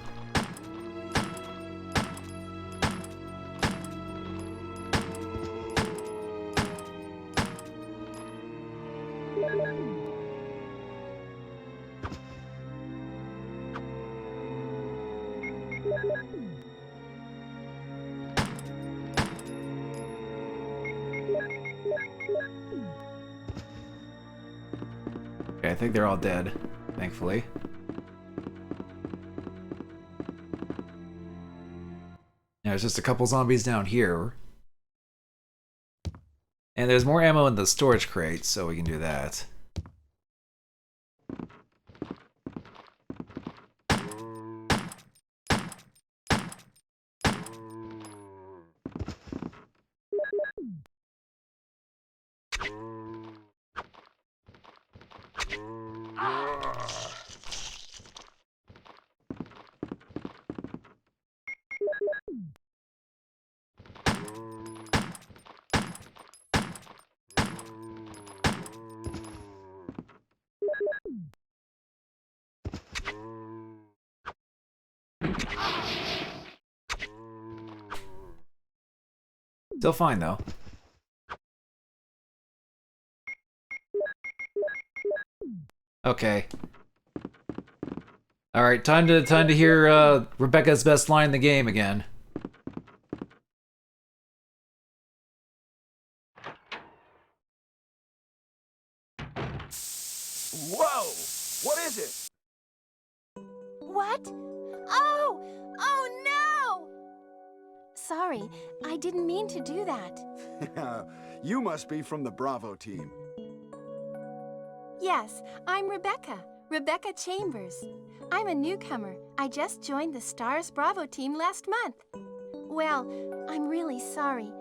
Okay, I think they're all dead, thankfully. Yeah, there's just a couple zombies down here. And there's more ammo in the storage crate, so we can do that. Still fine though. Okay. All right, time to hear Rebecca's best line in the game again. Whoa! What is it? What? Oh! Oh no! Sorry, I didn't mean to do that. You must be from the Bravo team. Yes, I'm Rebecca. Rebecca Chambers. I'm a newcomer. I just joined the Stars Bravo team last month. Well, I'm really sorry.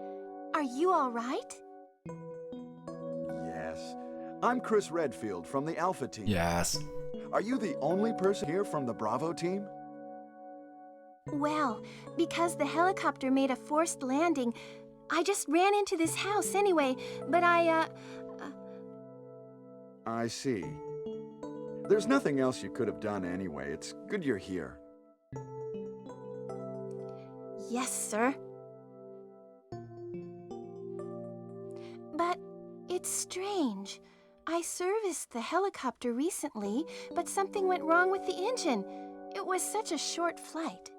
Are you all right? Yes. I'm Chris Redfield from the Alpha team. Yes. Are you the only person here from the Bravo team? Well, because the helicopter made a forced landing, I just ran into this house anyway, but I see. There's nothing else you could have done anyway. It's good you're here. Yes, sir. But it's strange. I serviced the helicopter recently, but something went wrong with the engine. It was such a short flight.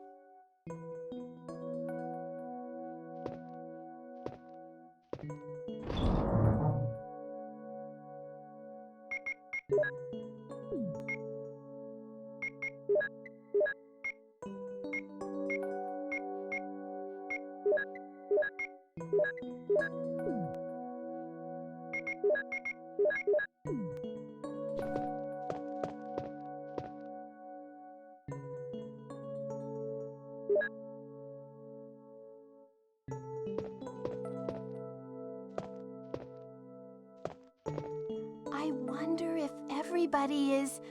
everybody is...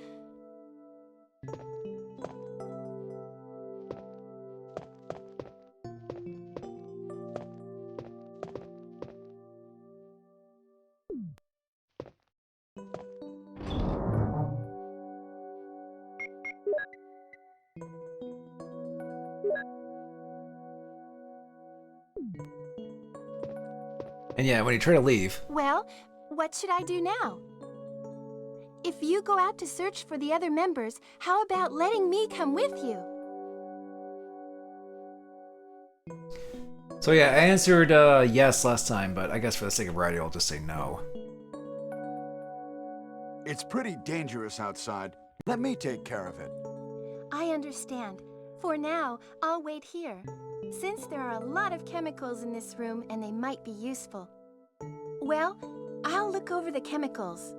And yeah, when you try to leave, Well, what should I do now? If you go out to search for the other members, how about letting me come with you? so yeah, I answered yes last time, but I guess for the sake of variety, I'll just say no. It's pretty dangerous outside. Let me take care of it. I understand. For now, I'll wait here, since there are a lot of chemicals in this room and they might be useful. Well, I'll look over the chemicals.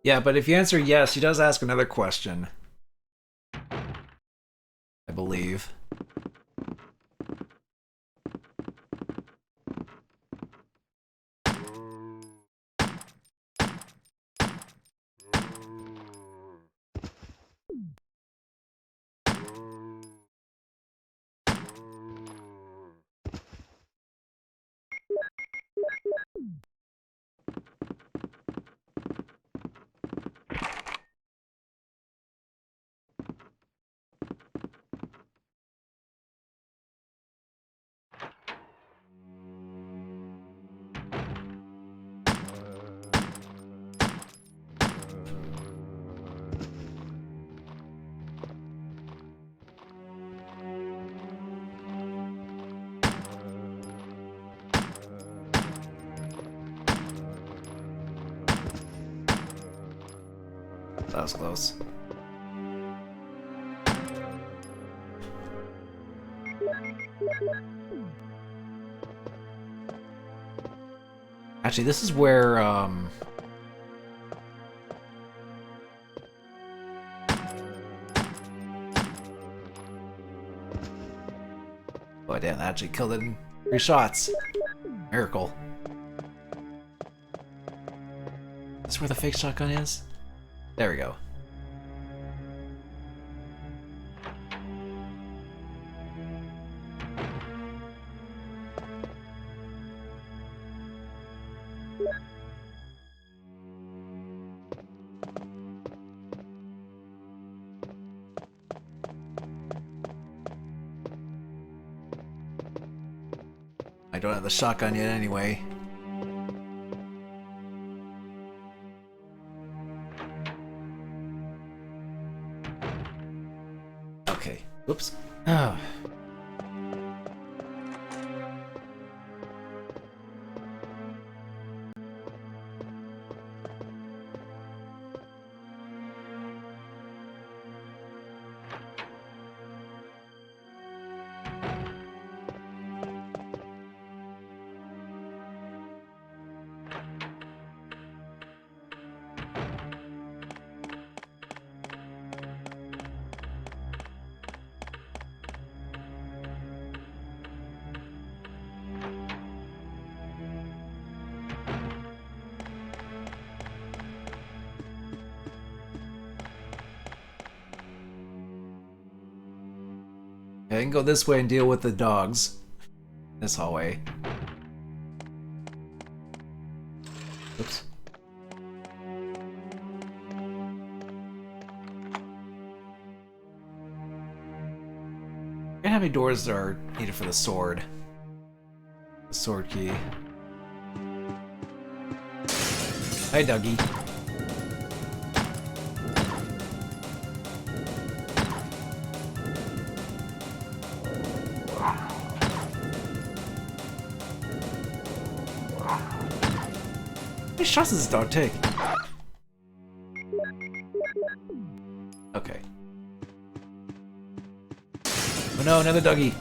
Yeah, but if you answer yes, she does ask another question. I believe. That was close. Actually, this is where, oh, damn, that actually killed it in 3 shots. Miracle. Is this where the fake shotgun is? There we go. I don't have the shotgun yet anyway. Okay. Whoops. Oh. I can go this way and deal with the dogs. This hallway. Oops. How many doors are needed for the sword? The sword key. Hi, Dougie. How many shots does this dog take? Okay. Oh no, another Dougie.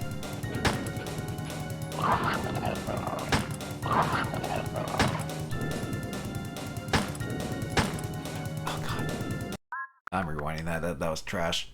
Oh god. I'm rewinding that. That was trash.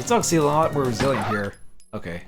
These dogs seem a lot more resilient here. Okay.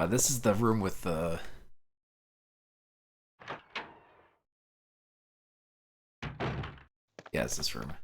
This is the room with the... Yeah, it's this room.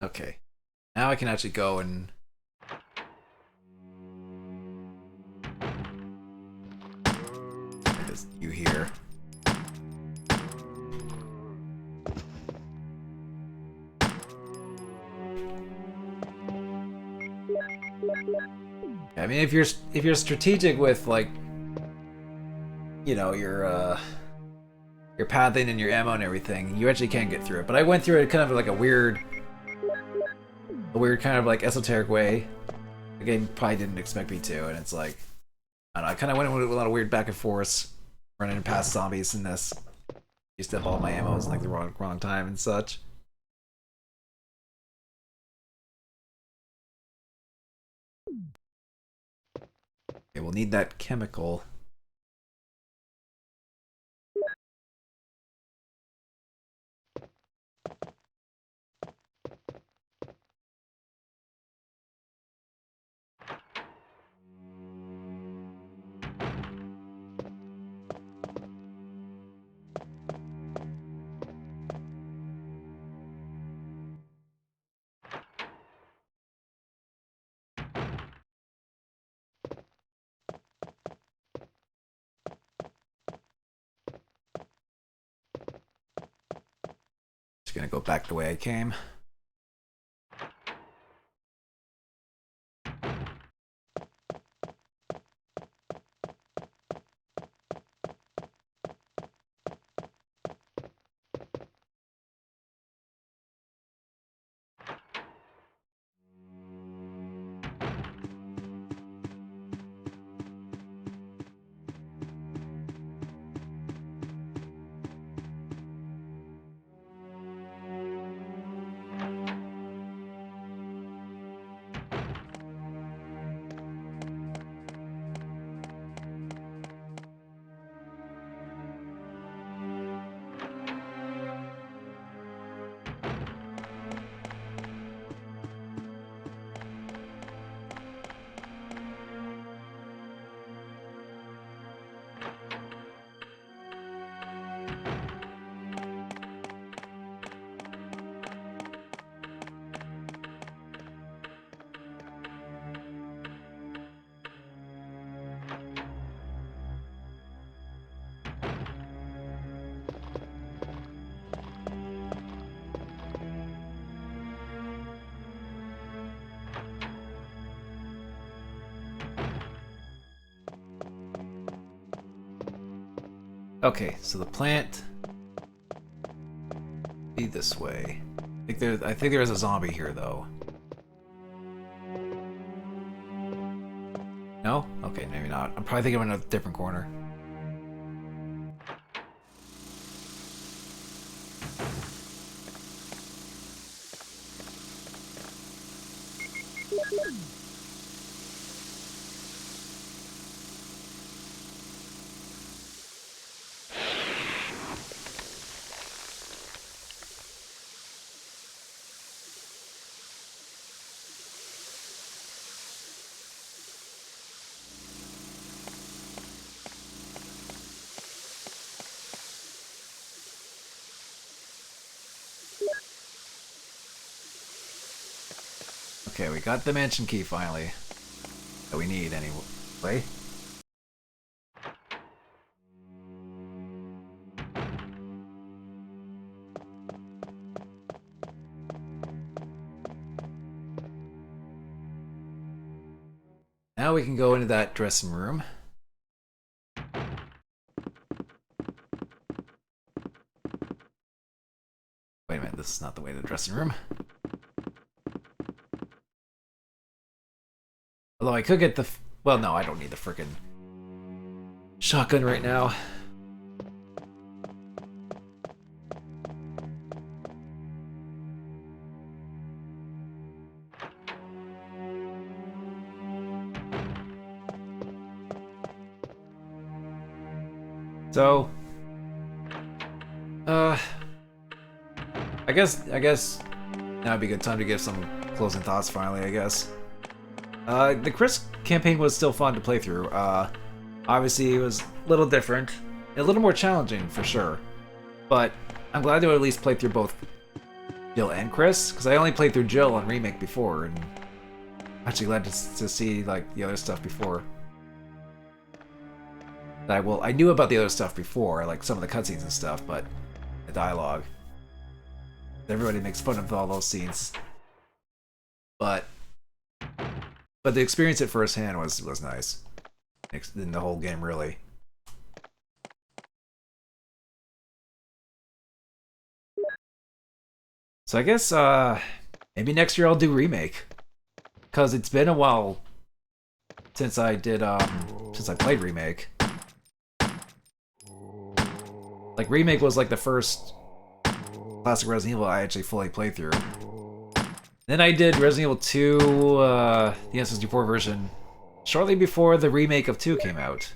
Okay. Now I can actually go and... There's you here. I mean, if you're strategic with, like, you know, your pathing and your ammo and everything, you actually can get through it. But I went through it kind of like a weird kind of like esoteric way. The game probably didn't expect me to, and it's like, I don't know, I kind of went with a lot of weird back and forth, running past zombies in this. Used up all my ammo in like the wrong time and such. Okay, we'll need that chemical. Just gonna go back the way I came. Okay, so the plant be this way. I think there's a zombie here though. No? Okay, maybe not. I'm probably thinking I'm in a different corner. Okay, we got the mansion key finally. That we need anyway. Now we can go into that dressing room. Wait a minute, this is not the way to the dressing room. Although I could get the... Well, no, I don't need the frickin' shotgun right now. So... I guess now would be a good time to give some closing thoughts finally, I guess. The Chris campaign was still fun to play through. Obviously, it was a little different, a little more challenging for sure. But I'm glad to at least play through both Jill and Chris, because I only played through Jill on Remake before, and actually glad to see like the other stuff before. I knew about the other stuff before, like some of the cutscenes and stuff, but the dialogue. Everybody makes fun of all those scenes, but the experience at first hand was nice in the whole game, really. So I guess maybe next year I'll do Remake, because it's been a while since I did since I played Remake. Like Remake was like the first classic Resident Evil I actually fully played through. Then I did Resident Evil 2, the N64 version, shortly before the remake of 2 came out.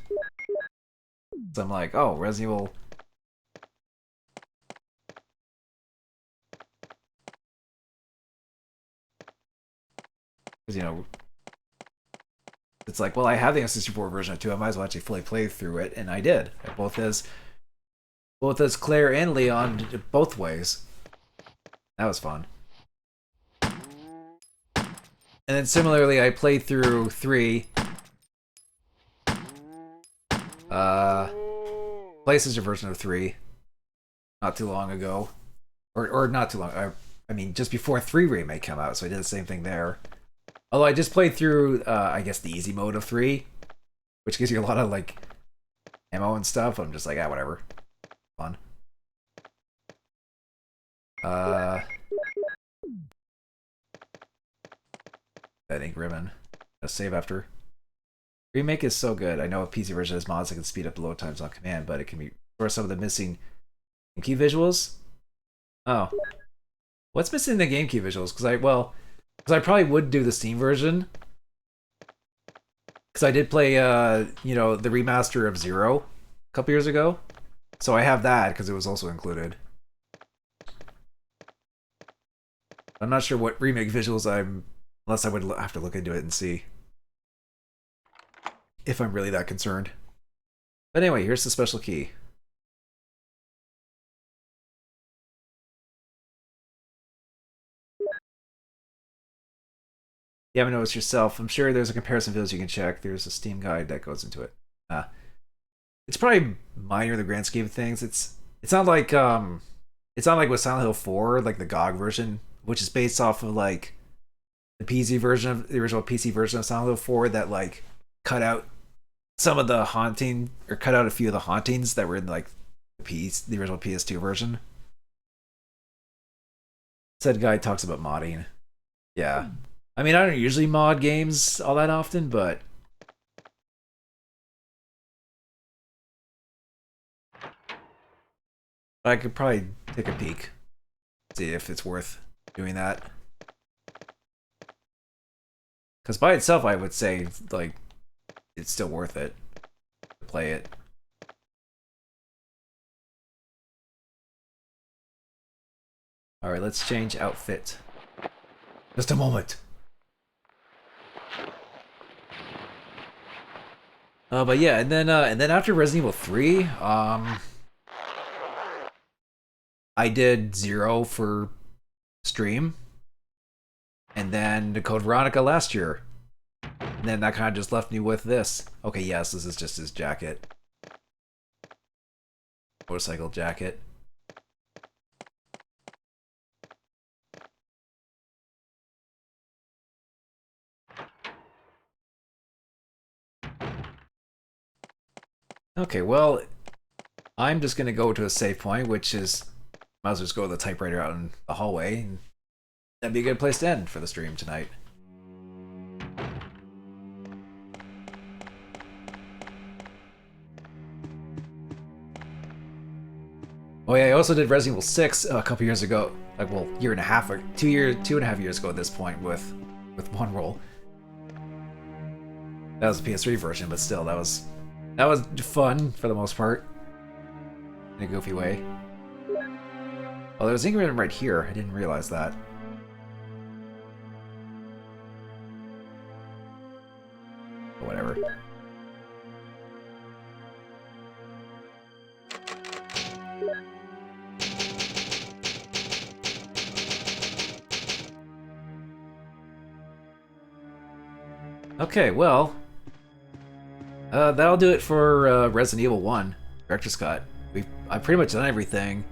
So I'm like, oh, Resident Evil... Because, you know, it's like, well, I have the N64 version of 2, I might as well actually fully play through it, and I did. Both as Claire and Leon, both ways. That was fun. And then similarly, I played through 3. PlayStation version of 3. Not too long ago. Or not too long. I mean, just before 3 Remake came out, so I did the same thing there. Although I just played through, I guess, the easy mode of 3. Which gives you a lot of, like, ammo and stuff. I'm just like, ah, whatever. Fun. That ink ribbon. A save after. Remake is so good. I know a PC version has mods that can speed up the load times on command, but it can restore some of the missing GameCube visuals. Oh. What's missing in the GameCube visuals? Because I probably would do the Steam version. Because I did play, you know, the remaster of Zero a couple years ago. So I have that because it was also included. I'm not sure what remake visuals unless I would have to look into it and see if I'm really that concerned. But anyway, here's the special key. You haven't noticed yourself. I'm sure there's a comparison videos you can check. There's a Steam guide that goes into it. It's probably minor in the grand scheme of things. It's not like with Silent Hill 4, like the GOG version, which is based off of like the PC version of the original PC version of Silent Hill 4 that like cut out some of the haunting, or cut out a few of the hauntings that were in like the original PS2 version. Said guy talks about modding. Yeah. I mean, I don't usually mod games all that often, but I could probably take a peek, see if it's worth doing that. Because by itself, I would say, like, it's still worth it to play it. Alright, let's change outfit. Just a moment. But yeah, and then after Resident Evil 3, I did 0 for stream, and then the Code Veronica last year, and then that kind of just left me with this. Okay, yes, this is just his jacket, motorcycle jacket. Okay, well, I'm just gonna go to a save point, which is, might as well just go with the typewriter out in the hallway, and that'd be a good place to end for the stream tonight. Oh yeah, I also did Resident Evil 6 a couple years ago, like, well, year and a half, or 2.5 years ago at this point with one roll. That was the PS3 version, but still, that was fun for the most part, in a goofy way. Oh, there's Ingram right here. I didn't realize that. But whatever. Okay, well, that'll do it for Resident Evil 1 Director's Cut. I've pretty much done everything,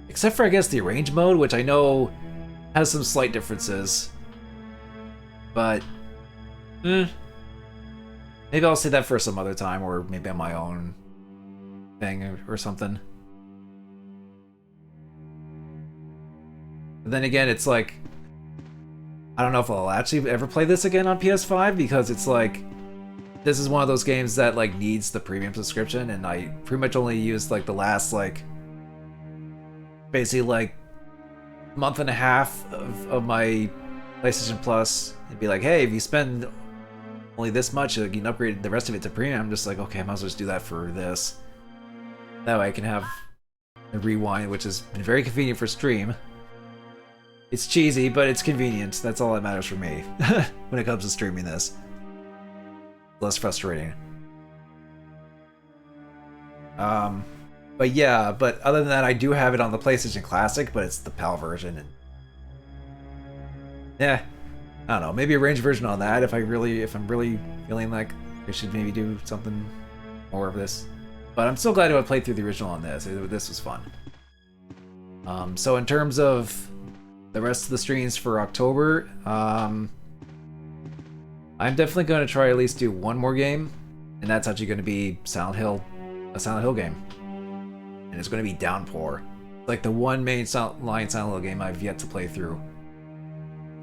except for, I guess, the arrange mode, which I know has some slight differences. But, maybe I'll say that for some other time, or maybe on my own thing or something. But then again, it's like, I don't know if I'll actually ever play this again on PS5, because it's like, this is one of those games that like needs the premium subscription, and I pretty much only used like the last like basically like month and a half of my PlayStation Plus and be like, hey, if you spend only this much, you can upgrade the rest of it to premium. I'm just like, okay, I might as well just do that for this. That way I can have a rewind, which has been very convenient for stream. It's cheesy, but it's convenient. That's all that matters for me when it comes to streaming this. Less frustrating. But yeah, but other than that, I do have it on the PlayStation Classic, but it's the PAL version. And yeah, I don't know. Maybe a range version on that if I'm really feeling like I should maybe do something more of this. But I'm still glad to have played through the original on this. This was fun. So in terms of the rest of the streams for October, I'm definitely going to try at least do one more game, and that's actually going to be a Silent Hill game, and it's going to be Downpour, like the one main Silent Hill game I've yet to play through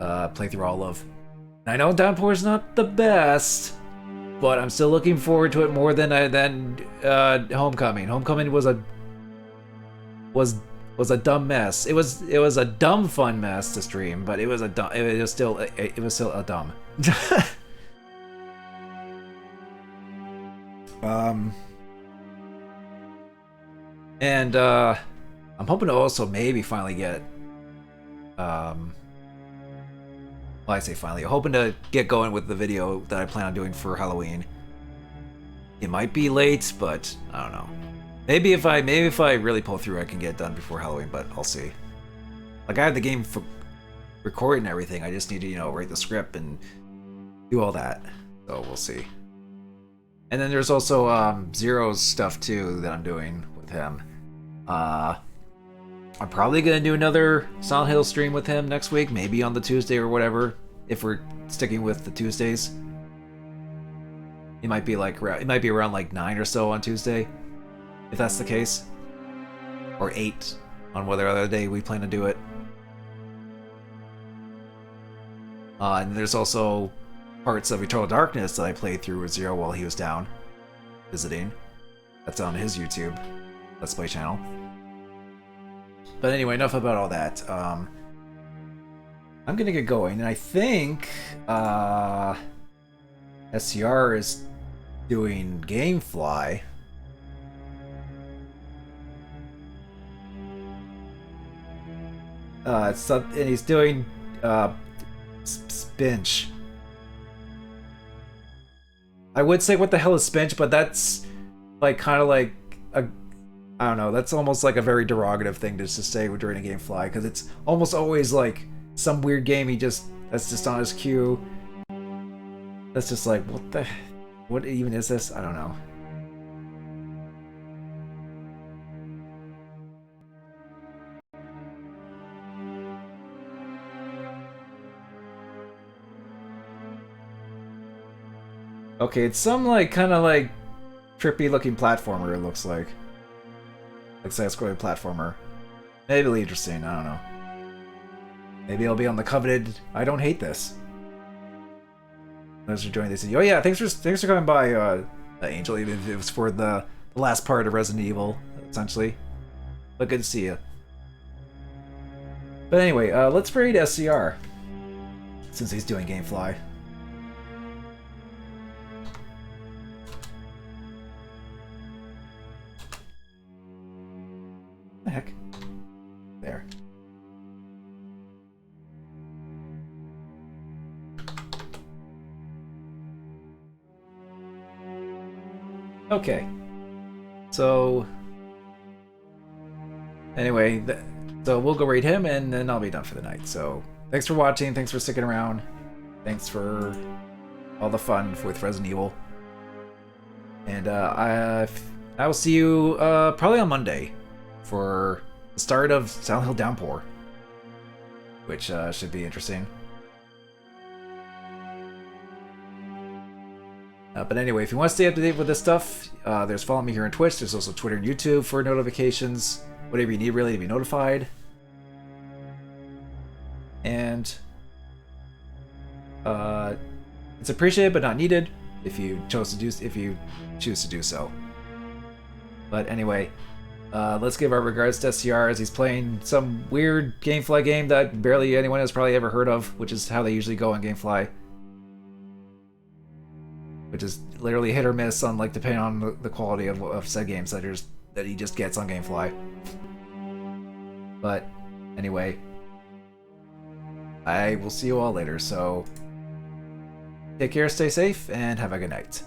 all of. And I know Downpour is not the best, but I'm still looking forward to it more than Homecoming. Homecoming was a dumb mess. It was a dumb fun mess to stream, but it was still a dumb. And I'm hoping to also maybe finally get well, I say finally, I'm hoping to get going with the video that I plan on doing for Halloween. It might be late, but I don't know. Maybe if I really pull through, I can get it done before Halloween, but I'll see. Like, I have the game for recording and everything. I just need to, write the script and do all that. So we'll see. And then there's also Zero's stuff too that I'm doing with him. I'm probably gonna do another Silent Hill stream with him next week, maybe on the Tuesday or whatever, if we're sticking with the Tuesdays. It might be like it might be around like 9 or so on Tuesday, if that's the case, or 8 on whatever other day we plan to do it. And there's also parts of Eternal Darkness that I played through with Zero while he was down visiting. That's on his YouTube Let's Play channel. But anyway, enough about all that. I'm gonna get going, and I think SCR is doing Gamefly. And he's doing Spinch. I would say what the hell is Spinch, but that's like kind of like a, I don't know, that's almost like a very derogative thing to say during a Gamefly, because it's almost always like some weird game that's just on his queue. That's just like, what even is this? I don't know. Okay, it's some like kind of like trippy looking platformer, it looks like side-scrolling platformer. Maybe it'll be interesting, I don't know. Maybe I'll be on the coveted I don't hate this. Those are joining this. Oh yeah, thanks for coming by, Angel, even if it was for the last part of Resident Evil, essentially. But good to see you. But anyway, let's raid SCR, since he's doing Gamefly. The heck? There. Okay. So anyway, so we'll go raid him, and then I'll be done for the night. So thanks for watching. Thanks for sticking around. Thanks for all the fun with Resident Evil. And I will see you probably on Monday for the start of Silent Hill Downpour, which should be interesting. But anyway, if you want to stay up to date with this stuff, there's follow me here on Twitch. There's also Twitter and YouTube for notifications. Whatever you need really to be notified. And it's appreciated but not needed if you choose to do so. But anyway, let's give our regards to SCR as he's playing some weird Gamefly game that barely anyone has probably ever heard of, which is how they usually go on Gamefly. Which is literally hit or miss on, like, depending on the quality of said games that he just gets on Gamefly. But anyway, I will see you all later, so take care, stay safe, and have a good night.